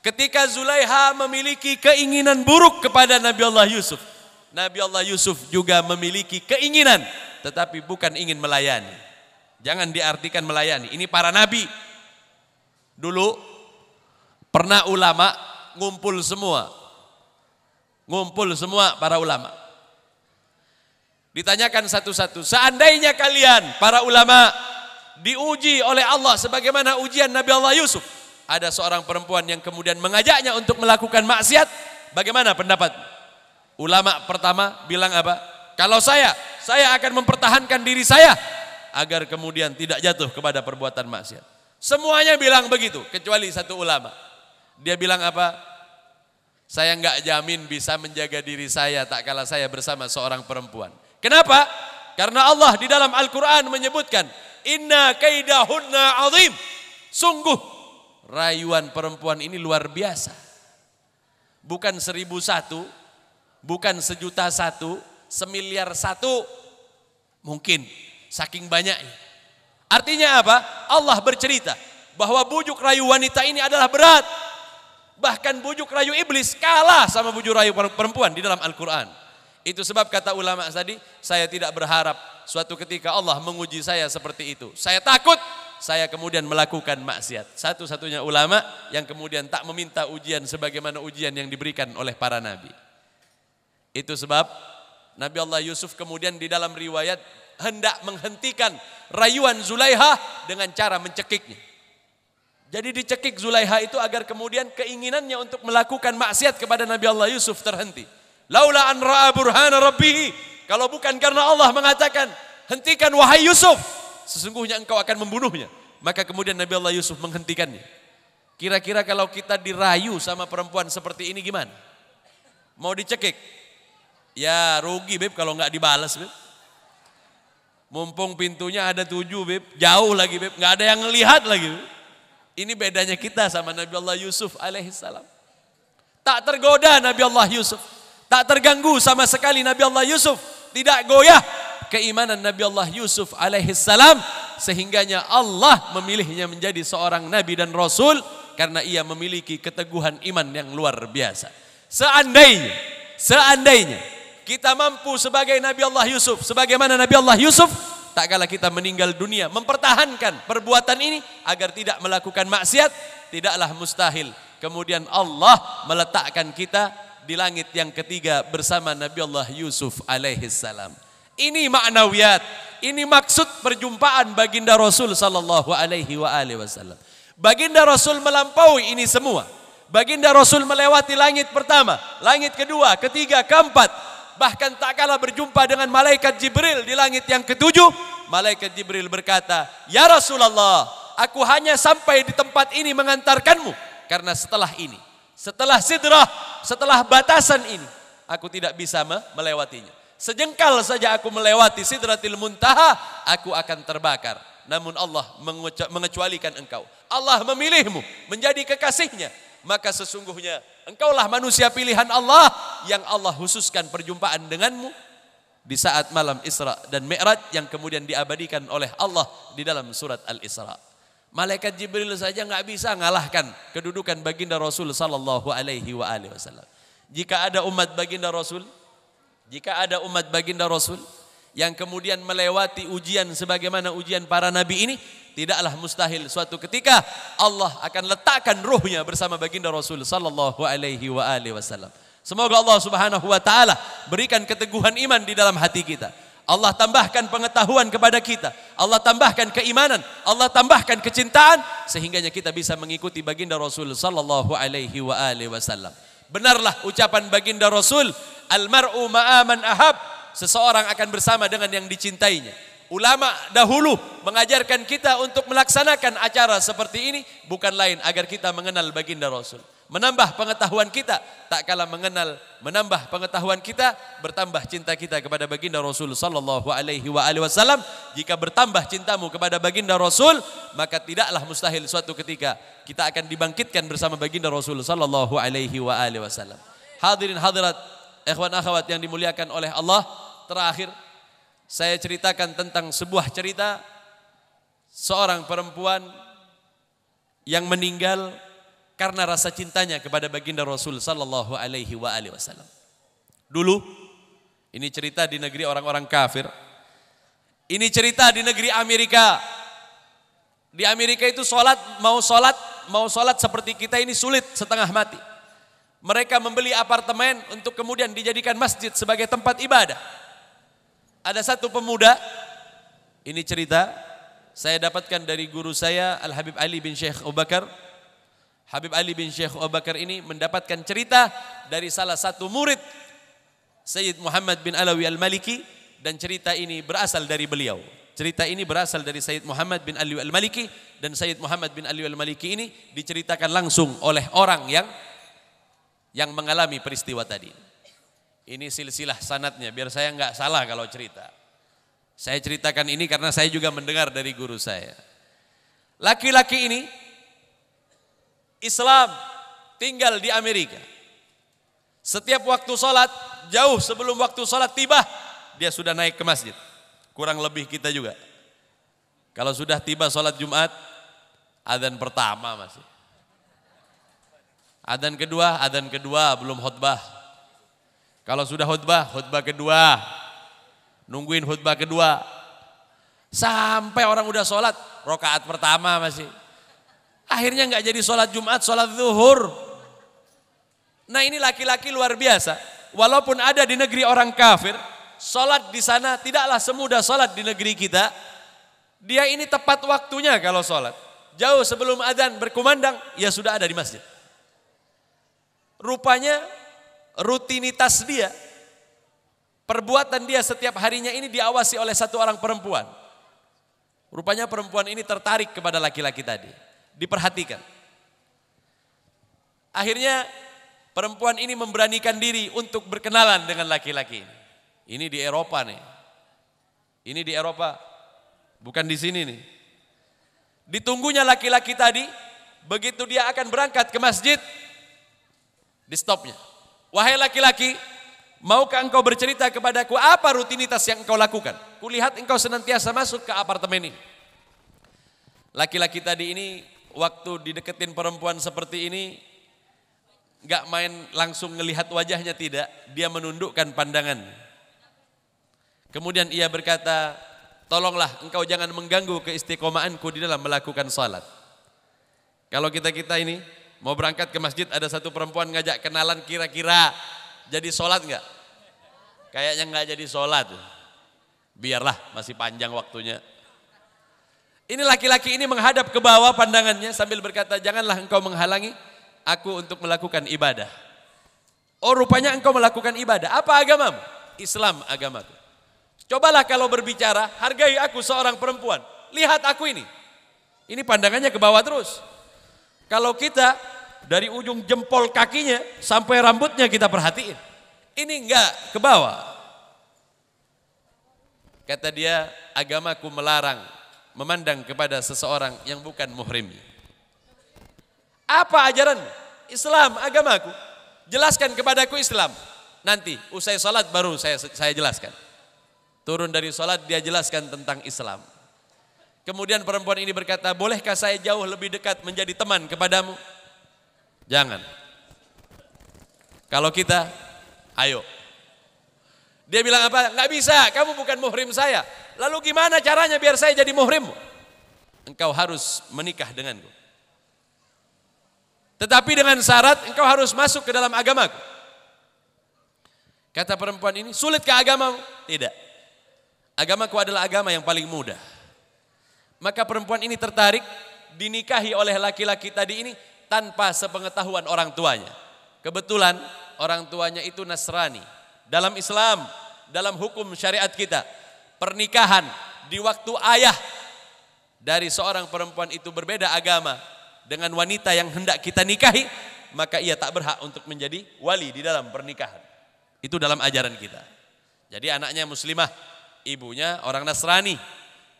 Ketika Zulaikha memiliki keinginan buruk kepada Nabi Allah Yusuf. Nabi Allah Yusuf juga memiliki keinginan, tetapi bukan ingin melayani. Jangan diartikan melayani. Ini para nabi. Dulu pernah ulama ngumpul semua. Ngumpul semua para ulama. Ditanyakan satu-satu. Seandainya kalian para ulama diuji oleh Allah sebagaimana ujian Nabi Allah Yusuf. Ada seorang perempuan yang kemudian mengajaknya untuk melakukan maksiat. Bagaimana pendapat? Ulama pertama bilang apa? Kalau saya akan mempertahankan diri saya agar kemudian tidak jatuh kepada perbuatan maksiat. Semuanya bilang begitu, kecuali satu ulama. Dia bilang apa? Saya enggak jamin bisa menjaga diri saya tak kala saya bersama seorang perempuan. Kenapa? Karena Allah di dalam Al-Quran menyebutkan, inna kaidahunna azim. Sungguh rayuan perempuan ini luar biasa. Bukan 1001, bukan 1.000.001, 1.000.000.000. Mungkin. Saking banyaknya. Artinya apa? Allah bercerita bahwa bujuk rayu wanita ini adalah berat. Bahkan bujuk rayu iblis kalah sama bujuk rayu perempuan di dalam Al-Quran. Itu sebab kata ulama tadi, saya tidak berharap suatu ketika Allah menguji saya seperti itu. Saya takut saya kemudian melakukan maksiat. Satu-satunya ulama yang kemudian tak meminta ujian sebagaimana ujian yang diberikan oleh para nabi. Itu sebab Nabi Allah Yusuf kemudian di dalam riwayat hendak menghentikan rayuan Zulaiha dengan cara mencekiknya. Jadi dicekik Zulaiha itu agar kemudian keinginannya untuk melakukan maksiat kepada Nabi Allah Yusuf terhenti. Laula an ra'a burhana rabbih. Kalau bukan karena Allah mengatakan, hentikan wahai Yusuf, sesungguhnya engkau akan membunuhnya. Maka kemudian Nabi Allah Yusuf menghentikannya. Kira-kira kalau kita dirayu sama perempuan seperti ini gimana? Mau dicekik? Ya rugi beb kalau nggak dibalas beb. Mumpung pintunya ada 7 beb, jauh lagi beb, nggak ada yang ngelihat lagi beb. Ini bedanya kita sama Nabi Allah Yusuf alaihissalam. Tak tergoda Nabi Allah Yusuf. Tak terganggu sama sekali Nabi Allah Yusuf. Tidak goyah keimanan Nabi Allah Yusuf alaihissalam. Sehingganya Allah memilihnya menjadi seorang Nabi dan Rasul. Karena ia memiliki keteguhan iman yang luar biasa. Seandainya kita mampu sebagai Nabi Allah Yusuf. Sebagaimana Nabi Allah Yusuf. Tak kala kita meninggal dunia mempertahankan perbuatan ini agar tidak melakukan maksiat, tidaklah mustahil kemudian Allah meletakkan kita di langit yang ketiga bersama Nabi Allah Yusuf alaihissalam. Ini maknawiyat, ini maksud perjumpaan baginda Rasul sallallahu alaihi wasallam. Baginda Rasul melampaui ini semua. Baginda Rasul melewati langit pertama, langit kedua, ketiga, keempat. Bahkan tak kalah berjumpa dengan malaikat Jibril di langit yang ketujuh. Malaikat Jibril berkata, "Ya Rasulullah, aku hanya sampai di tempat ini mengantarkanmu. Karena setelah ini, setelah sidrah, setelah batasan ini, aku tidak bisa melewatinya. Sejengkal saja aku melewati sidratil muntaha, aku akan terbakar. Namun Allah mengecualikan engkau. Allah memilihmu menjadi kekasihnya. Maka sesungguhnya engkaulah manusia pilihan Allah yang Allah khususkan perjumpaan denganmu di saat malam Isra dan Mi'raj yang kemudian diabadikan oleh Allah di dalam surat Al-Isra." Malaikat Jibril saja nggak bisa ngalahkan kedudukan baginda Rasul sallallahu alaihi wasallam. Jika ada umat baginda Rasul, yang kemudian melewati ujian sebagaimana ujian para nabi ini, tidaklah mustahil suatu ketika Allah akan letakkan ruhnya bersama baginda Rasul sallallahu alaihi wasallam. Semoga Allah Subhanahu wa taala berikan keteguhan iman di dalam hati kita. Allah tambahkan pengetahuan kepada kita. Allah tambahkan keimanan, Allah tambahkan kecintaan sehingganya kita bisa mengikuti baginda Rasul sallallahu alaihi wasallam. Benarlah ucapan baginda Rasul, "Al-mar'u ma'a man ahab." Seseorang akan bersama dengan yang dicintainya. Ulama dahulu mengajarkan kita untuk melaksanakan acara seperti ini bukan lain agar kita mengenal baginda Rasul. Menambah pengetahuan kita, tak kalah menambah pengetahuan kita, bertambah cinta kita kepada baginda Rasul sallallahu alaihi wasallam. Jika bertambah cintamu kepada baginda Rasul, maka tidaklah mustahil suatu ketika kita akan dibangkitkan bersama baginda Rasul sallallahu alaihi wasallam. Hadirin hadirat, ikhwan akhwat yang dimuliakan oleh Allah, terakhir saya ceritakan tentang sebuah cerita seorang perempuan yang meninggal karena rasa cintanya kepada baginda Rasul sallallahu alaihi wasallam. Dulu ini cerita di negeri orang-orang kafir. Ini cerita di negeri Amerika. Di Amerika itu mau salat seperti kita ini sulit setengah mati. Mereka membeli apartemen untuk kemudian dijadikan masjid sebagai tempat ibadah. Ada satu pemuda, ini cerita saya dapatkan dari guru saya Al-Habib Ali bin Syekh Abu Bakar. Habib Ali bin Syekh Abu Bakar ini mendapatkan cerita dari salah satu murid Sayyid Muhammad bin Alawi Al-Maliki, dan cerita ini berasal dari beliau. Cerita ini berasal dari Sayyid Muhammad bin Alawi Al-Maliki, dan Sayyid Muhammad bin Alawi Al-Maliki ini diceritakan langsung oleh orang yang mengalami peristiwa tadi. Ini silsilah sanadnya biar saya nggak salah kalau cerita. Saya ceritakan ini karena saya juga mendengar dari guru saya. Laki-laki ini Islam, tinggal di Amerika. Setiap waktu sholat, jauh sebelum waktu sholat tiba, dia sudah naik ke masjid. Kurang lebih kita juga. Kalau sudah tiba sholat Jumat, adzan pertama masih. Adzan kedua belum khutbah. Kalau sudah khutbah, khutbah kedua. Nungguin khutbah kedua. Sampai orang udah sholat, rakaat pertama masih. Akhirnya nggak jadi sholat Jumat, sholat zuhur. Nah ini laki-laki luar biasa. Walaupun ada di negeri orang kafir, sholat di sana tidaklah semudah sholat di negeri kita. Dia ini tepat waktunya kalau sholat. Jauh sebelum adzan berkumandang, ya sudah ada di masjid. Rupanya rutinitas dia, perbuatan dia setiap harinya ini diawasi oleh satu orang perempuan. Rupanya perempuan ini tertarik kepada laki-laki tadi. Diperhatikan. Akhirnya perempuan ini memberanikan diri untuk berkenalan dengan laki-laki ini. Ini di Eropa nih. Ini di Eropa. Bukan di sini nih. Ditunggunya laki-laki tadi. Begitu dia akan berangkat ke masjid. Di stopnya. Wahai laki-laki, maukah engkau bercerita kepadaku apa rutinitas yang engkau lakukan? Kulihat engkau senantiasa masuk ke apartemen ini. Laki-laki tadi ini waktu dideketin perempuan seperti ini, gak main langsung ngelihat wajahnya, tidak. Dia menundukkan pandangan. Kemudian ia berkata, tolonglah engkau jangan mengganggu keistiqomahanku di dalam melakukan salat. Kalau kita ini mau berangkat ke masjid, ada satu perempuan ngajak kenalan, kira-kira jadi sholat enggak? Kayaknya enggak jadi sholat. Biarlah, masih panjang waktunya. Ini laki-laki ini menghadap ke bawah pandangannya sambil berkata, janganlah engkau menghalangi aku untuk melakukan ibadah. Oh rupanya engkau melakukan ibadah. Apa agamamu? Islam agamaku. Cobalah kalau berbicara, hargai aku seorang perempuan. Lihat aku ini. Ini pandangannya ke bawah terus. Kalau kita dari ujung jempol kakinya sampai rambutnya kita perhatiin. Ini enggak ke bawah. Kata dia, agamaku melarang memandang kepada seseorang yang bukan muhrim. Apa ajaran? Islam agamaku. Jelaskan kepadaku Islam. Nanti usai salat baru saya jelaskan. Turun dari salat dia jelaskan tentang Islam. Kemudian perempuan ini berkata, bolehkah saya jauh lebih dekat menjadi teman kepadamu? Jangan. Kalau kita, ayo. Dia bilang apa? Enggak bisa, kamu bukan muhrim saya. Lalu gimana caranya biar saya jadi muhrimmu? Engkau harus menikah denganku. Tetapi dengan syarat engkau harus masuk ke dalam agamaku. Kata perempuan ini, sulitkah agamamu? Tidak. Agamaku adalah agama yang paling mudah. Maka perempuan ini tertarik, dinikahi oleh laki-laki tadi ini tanpa sepengetahuan orang tuanya. Kebetulan orang tuanya itu Nasrani. Dalam Islam, dalam hukum syariat kita, pernikahan di waktu ayah dari seorang perempuan itu berbeda agama dengan wanita yang hendak kita nikahi, maka ia tak berhak untuk menjadi wali di dalam pernikahan. Itu dalam ajaran kita. Jadi anaknya muslimah, ibunya orang Nasrani.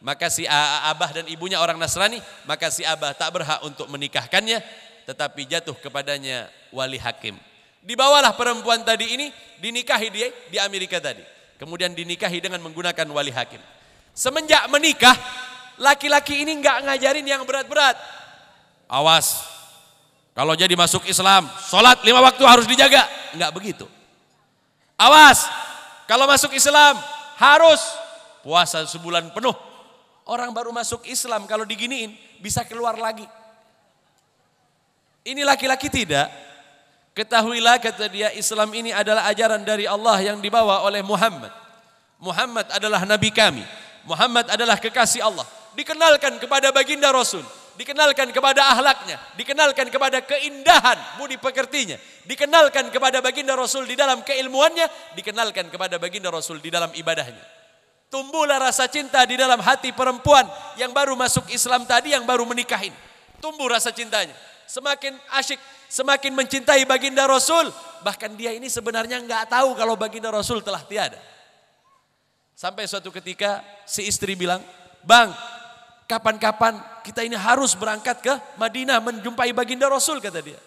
Maka si abah dan ibunya orang Nasrani, maka si abah tak berhak untuk menikahkannya, tetapi jatuh kepadanya wali hakim. Dibawalah perempuan tadi ini, dinikahi dia di Amerika tadi. Kemudian dinikahi dengan menggunakan wali hakim. Semenjak menikah, laki-laki ini enggak ngajarin yang berat-berat. Awas, kalau jadi masuk Islam, sholat 5 waktu harus dijaga. Enggak begitu. Awas, kalau masuk Islam harus puasa sebulan penuh. Orang baru masuk Islam kalau diginiin bisa keluar lagi. Ini laki-laki tidak. Ketahuilah, kata dia, Islam ini adalah ajaran dari Allah yang dibawa oleh Muhammad. Muhammad adalah nabi kami. Muhammad adalah kekasih Allah. Dikenalkan kepada baginda Rasul. Dikenalkan kepada ahlaknya. Dikenalkan kepada keindahan budi pekertinya. Dikenalkan kepada baginda Rasul di dalam keilmuannya. Dikenalkan kepada baginda Rasul di dalam ibadahnya. Tumbuhlah rasa cinta di dalam hati perempuan yang baru masuk Islam tadi, yang baru menikahin. Tumbuh rasa cintanya. Semakin asyik, semakin mencintai baginda Rasul. Bahkan dia ini sebenarnya enggak tahu kalau baginda Rasul telah tiada. Sampai suatu ketika si istri bilang, "Bang, kapan-kapan kita ini harus berangkat ke Madinah menjumpai baginda Rasul," kata dia.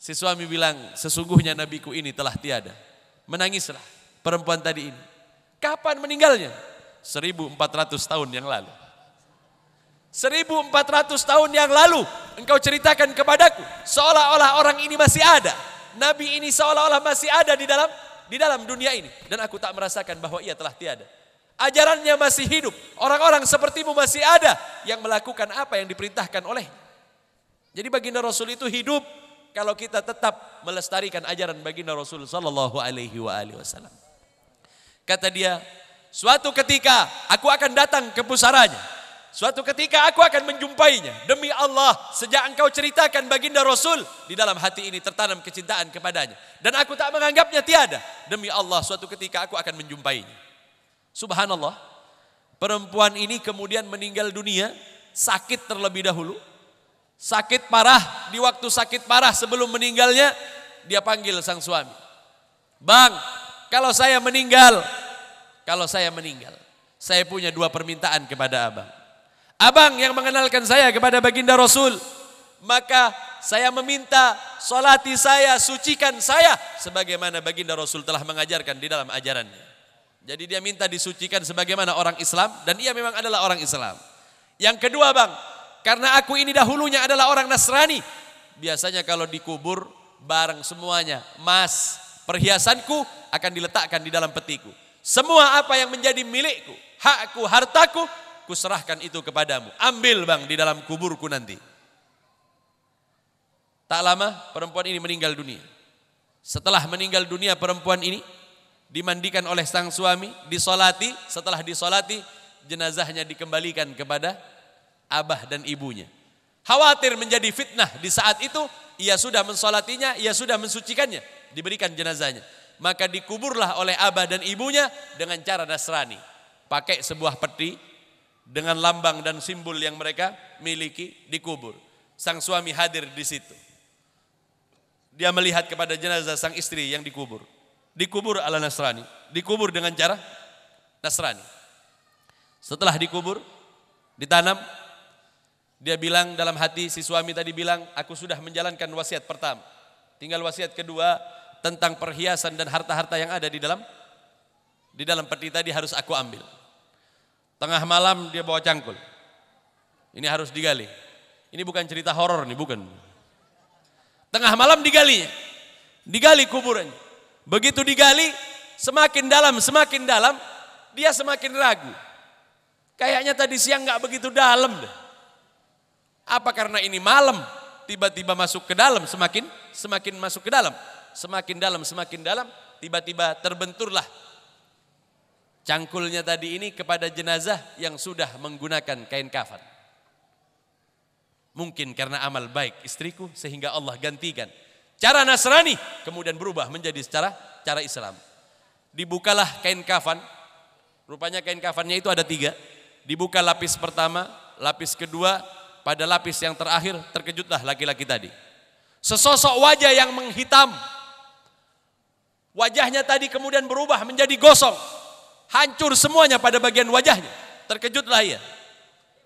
Si suami bilang, "Sesungguhnya nabiku ini telah tiada." Menangislah perempuan tadi ini. Kapan meninggalnya? 1400 tahun yang lalu. 1400 tahun yang lalu engkau ceritakan kepadaku seolah-olah orang ini masih ada. Nabi ini seolah-olah masih ada di dalam dunia ini. Dan aku tak merasakan bahwa ia telah tiada. Ajarannya masih hidup. Orang-orang sepertimu masih ada yang melakukan apa yang diperintahkan oleh. Jadi baginda Rasul itu hidup kalau kita tetap melestarikan ajaran baginda Rasul sallallahu alaihi wasallam. Kata dia, suatu ketika aku akan datang ke pusaranya. Suatu ketika aku akan menjumpainya. Demi Allah, sejak engkau ceritakan baginda Rasul, di dalam hati ini tertanam kecintaan kepadanya. Dan aku tak menganggapnya tiada. Demi Allah, suatu ketika aku akan menjumpainya. Subhanallah, perempuan ini kemudian meninggal dunia, sakit terlebih dahulu. Sakit parah, di waktu sakit parah sebelum meninggalnya, dia panggil sang suami. Bang, kalau saya meninggal, saya punya dua permintaan kepada abang. Abang yang mengenalkan saya kepada baginda Rasul, maka saya meminta solati saya, sucikan saya, sebagaimana baginda Rasul telah mengajarkan di dalam ajarannya. Jadi dia minta disucikan sebagaimana orang Islam, dan ia memang adalah orang Islam. Yang kedua bang, karena aku ini dahulunya adalah orang Nasrani, biasanya kalau dikubur barang semuanya, emas, perhiasanku akan diletakkan di dalam petiku. Semua apa yang menjadi milikku, hakku, hartaku, kuserahkan itu kepadamu. Ambil bang di dalam kuburku nanti. Tak lama perempuan ini meninggal dunia. Setelah meninggal dunia perempuan ini dimandikan oleh sang suami, disolati. Setelah disolati, jenazahnya dikembalikan kepada abah dan ibunya. Khawatir menjadi fitnah di saat itu, ia sudah mensolatinya, ia sudah mensucikannya, diberikan jenazahnya. Maka dikuburlah oleh abah dan ibunya dengan cara Nasrani. Pakai sebuah peti dengan lambang dan simbol yang mereka miliki, dikubur. Sang suami hadir di situ. Dia melihat kepada jenazah sang istri yang dikubur. Dikubur ala Nasrani, dikubur dengan cara Nasrani. Setelah dikubur, ditanam, dia bilang dalam hati, si suami tadi bilang, aku sudah menjalankan wasiat pertama. Tinggal wasiat kedua tentang perhiasan dan harta-harta yang ada di dalam peti tadi harus aku ambil. Tengah malam dia bawa cangkul. Ini harus digali. Ini bukan cerita horor nih, bukan. Tengah malam digalinya. Digali kuburannya. Begitu digali, semakin dalam, dia semakin ragu. Kayaknya tadi siang nggak begitu dalam deh. Apa karena ini malam, tiba-tiba masuk ke dalam, semakin masuk ke dalam. Semakin dalam, tiba-tiba terbenturlah cangkulnya tadi ini kepada jenazah yang sudah menggunakan kain kafan. Mungkin karena amal baik istriku sehingga Allah gantikan. Cara Nasrani kemudian berubah menjadi cara Islam. Dibukalah kain kafan. Rupanya kain kafannya itu ada 3. Dibuka lapis pertama, lapis kedua, pada lapis yang terakhir terkejutlah laki-laki tadi. Sesosok wajah yang menghitam. Wajahnya tadi kemudian berubah menjadi gosong. Hancur semuanya pada bagian wajahnya. Terkejutlah ia.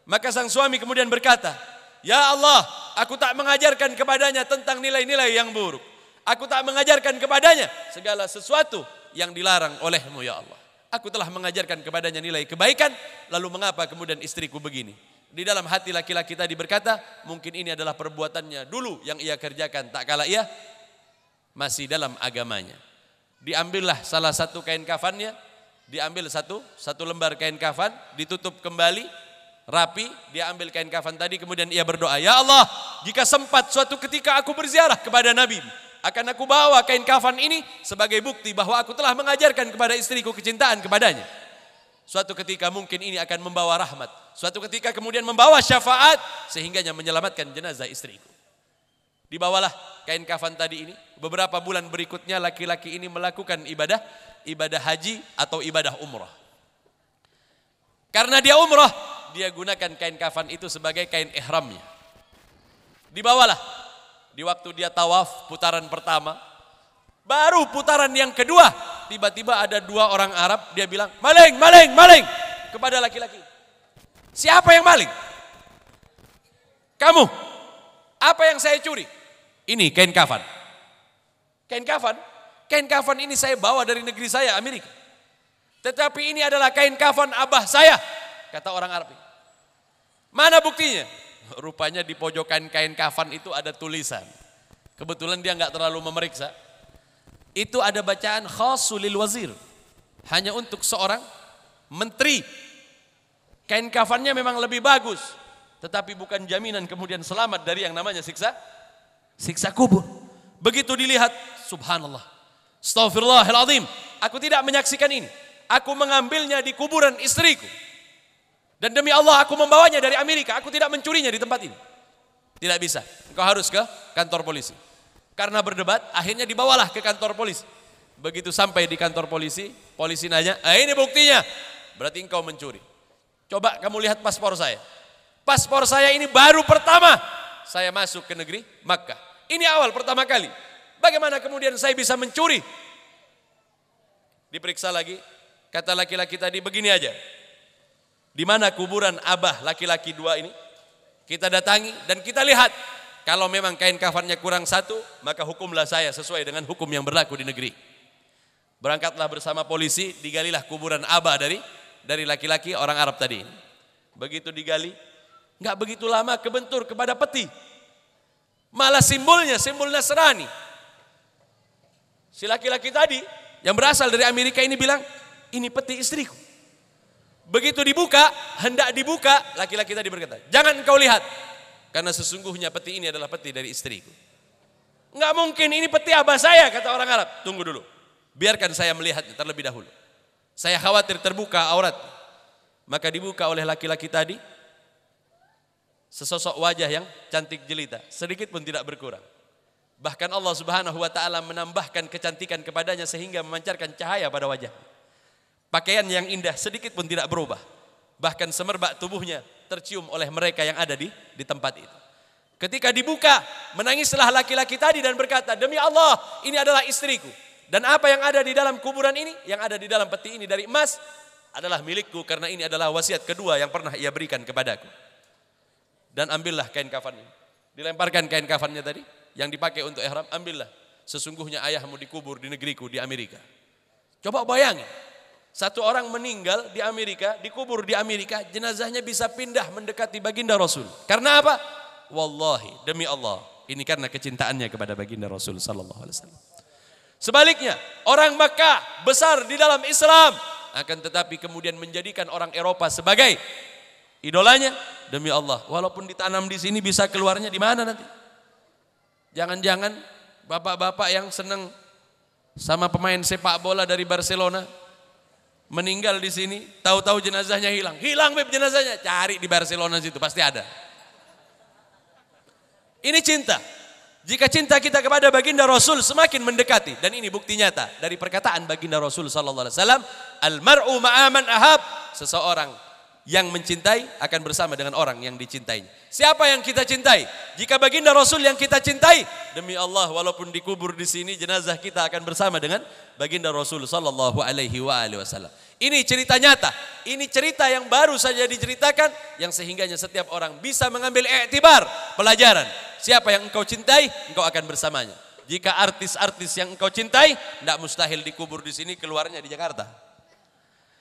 Maka sang suami kemudian berkata, ya Allah, aku tak mengajarkan kepadanya tentang nilai-nilai yang buruk. Aku tak mengajarkan kepadanya segala sesuatu yang dilarang olehmu ya Allah. Aku telah mengajarkan kepadanya nilai kebaikan, lalu mengapa kemudian istriku begini? Di dalam hati laki-laki tadi berkata, mungkin ini adalah perbuatannya dulu yang ia kerjakan tak kala ia masih dalam agamanya. Diambillah salah satu kain kafannya, diambil satu lembar kain kafan, ditutup kembali, rapi, dia ambil kain kafan tadi, kemudian ia berdoa, ya Allah, jika sempat suatu ketika aku berziarah kepada Nabi, akan aku bawa kain kafan ini sebagai bukti bahwa aku telah mengajarkan kepada istriku kecintaan kepadanya. Suatu ketika mungkin ini akan membawa rahmat, suatu ketika kemudian membawa syafaat, sehingganya menyelamatkan jenazah istriku. Dibawalah kain kafan tadi ini. Beberapa bulan berikutnya laki-laki ini melakukan ibadah haji atau ibadah umrah. Karena dia umrah, dia gunakan kain kafan itu sebagai kain ihramnya. Dibawalah. Di waktu dia tawaf putaran pertama, baru putaran yang kedua, tiba-tiba ada 2 orang Arab, dia bilang, maling, maling, maling, kepada laki-laki. Siapa yang maling? Kamu. Apa yang saya curi? Ini kain kafan. Kain kafan? Kain kafan ini saya bawa dari negeri saya, Amerika. Tetapi ini adalah kain kafan abah saya, kata orang Arab. Mana buktinya? rupanya di pojokan kain kafan itu ada tulisan. Kebetulan dia nggak terlalu memeriksa. Itu ada bacaan khasul lil wazir. Hanya untuk seorang menteri. Kain kafannya memang lebih bagus, tetapi bukan jaminan kemudian selamat dari yang namanya siksa kubur. Begitu dilihat, subhanallah, astaghfirullahaladzim, aku tidak menyaksikan ini. Aku mengambilnya di kuburan istriku. Dan demi Allah aku membawanya dari Amerika, aku tidak mencurinya di tempat ini. Tidak bisa, engkau harus ke kantor polisi. Karena berdebat, akhirnya dibawalah ke kantor polisi. Begitu sampai di kantor polisi, polisi nanya, ini buktinya, berarti engkau mencuri. Coba kamu lihat paspor saya. Paspor saya ini baru pertama saya masuk ke negeri Makkah. Ini awal pertama kali. Bagaimana kemudian saya bisa mencuri? Diperiksa lagi, kata laki-laki tadi begini aja. Di mana kuburan abah laki-laki dua ini? Kita datangi dan kita lihat. Kalau memang kain kafannya kurang satu, maka hukumlah saya sesuai dengan hukum yang berlaku di negeri. Berangkatlah bersama polisi, digalilah kuburan abah dari laki-laki orang Arab tadi. Begitu digali, nggak begitu lama kebentur kepada peti. Malah simbolnya, simbol Nasrani. Si laki-laki tadi yang berasal dari Amerika ini bilang, ini peti istriku. Begitu dibuka, hendak dibuka, laki-laki tadi berkata, jangan engkau lihat, karena sesungguhnya peti ini adalah peti dari istriku. Nggak mungkin, ini peti abah saya, kata orang Arab. Tunggu dulu, biarkan saya melihatnya terlebih dahulu. Saya khawatir terbuka aurat. Maka dibuka oleh laki-laki tadi, sesosok wajah yang cantik jelita, sedikit pun tidak berkurang. Bahkan Allah Subhanahu wa taala menambahkan kecantikan kepadanya sehingga memancarkan cahaya pada wajah. Pakaian yang indah sedikit pun tidak berubah. Bahkan semerbak tubuhnya tercium oleh mereka yang ada di tempat itu. Ketika dibuka, menangislah laki-laki tadi dan berkata, demi Allah, ini adalah istriku. Dan apa yang ada di dalam kuburan ini, yang ada di dalam peti ini dari emas, adalah milikku karena ini adalah wasiat kedua yang pernah ia berikan kepadaku. Dan ambillah kain kafannya. Dilemparkan kain kafannya tadi, yang dipakai untuk ihram, ambillah. Sesungguhnya ayahmu dikubur di negeriku di Amerika. Coba bayangin. Satu orang meninggal di Amerika, dikubur di Amerika, jenazahnya bisa pindah mendekati baginda Rasul. Karena apa? Wallahi, demi Allah, ini karena kecintaannya kepada baginda Rasul sallallahu alaihi wasallam. Sebaliknya, orang Makkah besar di dalam Islam, akan tetapi kemudian menjadikan orang Eropa sebagai idolanya. Demi Allah, walaupun ditanam di sini bisa keluarnya di mana nanti? Jangan-jangan bapak-bapak yang senang sama pemain sepak bola dari Barcelona meninggal di sini, tahu-tahu jenazahnya hilang. Hilang beb jenazahnya, cari di Barcelona situ pasti ada. Ini cinta. Jika cinta kita kepada baginda Rasul semakin mendekati, dan ini bukti nyata dari perkataan baginda Rasul sallallahu alaihi wasallam, al-mar'u ma'a man ahab, seseorang yang mencintai akan bersama dengan orang yang dicintainya. Siapa yang kita cintai? Jika baginda Rasul yang kita cintai, demi Allah walaupun dikubur di sini jenazah kita akan bersama dengan baginda Rasul sallallahu alaihi wasallam. Ini cerita nyata. Ini cerita yang baru saja diceritakan yang sehingganya setiap orang bisa mengambil iktibar, pelajaran. Siapa yang engkau cintai, engkau akan bersamanya. Jika artis-artis yang engkau cintai, tidak mustahil dikubur di sini, keluarnya di Jakarta.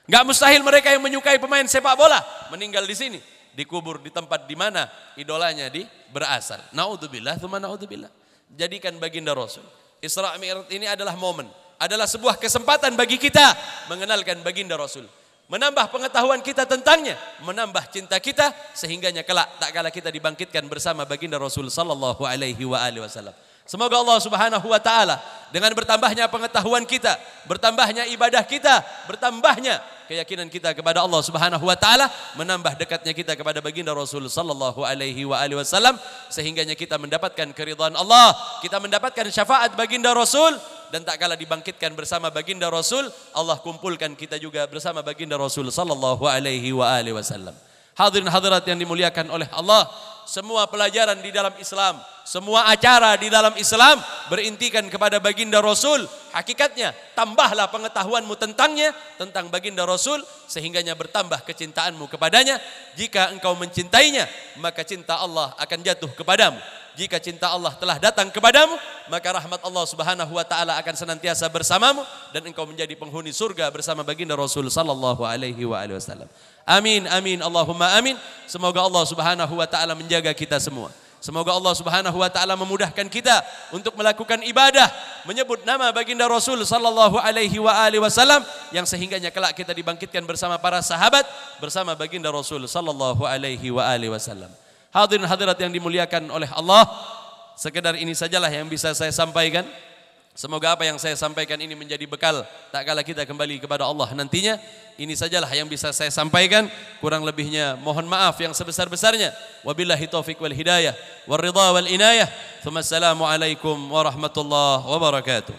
Enggak mustahil mereka yang menyukai pemain sepak bola meninggal di sini, dikubur di tempat di mana idolanya berasal. Naudzubillah, tsumma naudzubillah. Jadikan baginda Rasul. Isra Mi'raj ini adalah momen, adalah sebuah kesempatan bagi kita mengenalkan baginda Rasul, menambah pengetahuan kita tentangnya, menambah cinta kita sehingganya kelak tak kala kita dibangkitkan bersama baginda Rasul sallallahu alaihi wasallam. Semoga Allah Subhanahu wa taala dengan bertambahnya pengetahuan kita, bertambahnya ibadah kita, bertambahnya keyakinan kita kepada Allah Subhanahu wa taala, menambah dekatnya kita kepada baginda Rasul sallallahu alaihi wasallam sehingganya kita mendapatkan keridhaan Allah, kita mendapatkan syafaat baginda Rasul, dan tak kala dibangkitkan bersama baginda Rasul, Allah kumpulkan kita juga bersama baginda Rasul sallallahu alaihi wasallam. Hadirin hadirat yang dimuliakan oleh Allah, semua pelajaran di dalam Islam, semua acara di dalam Islam berintikan kepada baginda Rasul. Hakikatnya tambahlah pengetahuanmu tentangnya, tentang baginda Rasul, sehingganya bertambah kecintaanmu kepadanya. Jika engkau mencintainya, maka cinta Allah akan jatuh kepadamu. Jika cinta Allah telah datang kepadamu, maka rahmat Allah Subhanahu wa taala akan senantiasa bersamamu dan engkau menjadi penghuni surga bersama baginda Rasul sallallahu alaihi wasallam. Amin amin Allahumma amin. Semoga Allah Subhanahu wa taala menjaga kita semua. Semoga Allah Subhanahu wa taala memudahkan kita untuk melakukan ibadah menyebut nama baginda Rasul sallallahu alaihi wasallam yang sehingganya kelak kita dibangkitkan bersama para sahabat bersama baginda Rasul sallallahu alaihi wasallam. Hadirin hadirat yang dimuliakan oleh Allah, sekedar ini sajalah yang bisa saya sampaikan. Semoga apa yang saya sampaikan ini menjadi bekal tak kala kita kembali kepada Allah nantinya. Ini sajalah yang bisa saya sampaikan. Kurang lebihnya mohon maaf yang sebesar-besarnya. Wabillahi taufiq wal hidayah wal ridha wal inayah. Assalamu alaikum warahmatullahi wabarakatuh.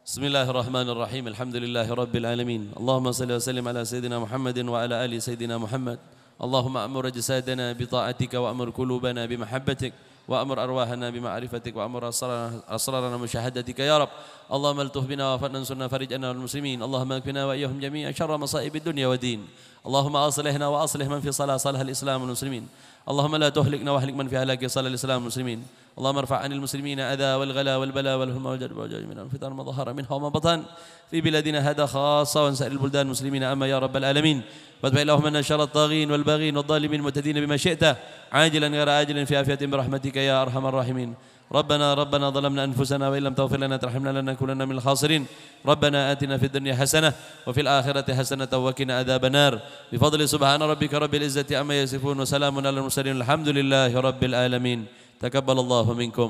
Bismillahirrahmanirrahim. Alhamdulillahi rabbil alamin. Allahumma salli wa sallim ala sayyidina Muhammadin wa ala ali sayyidina Muhammad. Allahumma amur ajsadana bi ta'atika wa amur qulubana bi mahabbatik wa amur arwahana bi ma'rifatik wa amur asrarana musyahadatika ya Rabb. Allahumma altuh bina wa fansurna farijana wal muslimin. Allahumma akfina wa iyyahum jami'an syarra masaibid dunya wa din. Allahumma aslihna wa aslih man fi salah al-islam wal muslimin. Allahumma la tuhlikna wa ahlik man fi halaki salah al-islam wal muslimin. اللهم ارفع عن المسلمين أذى والغلا والبلاء والهم والجد والجد من الفتن ما ظهر منها وما بطن في بلادنا هذا خاصة وعن سائر البلدان المسلمين أما يا رب العالمين وادفع اللهم عنا شر الطاغين والباغين والظالمين المعتدين بما شئت عاجلا غير آجل في عافية برحمتك يا أرحم الراحمين ربنا ظلمنا أنفسنا وإن لم تغفر لنا ترحمنا لنكونن من الخاسرين ربنا آتنا في الدنيا حسنة وفي الآخرة حسنة وقنا عذاب النار بفضل سبحان ربك رب العزة عما يصفون وسلام على المرسلين الحمد لله رب العالمين. تقبل الله منكم.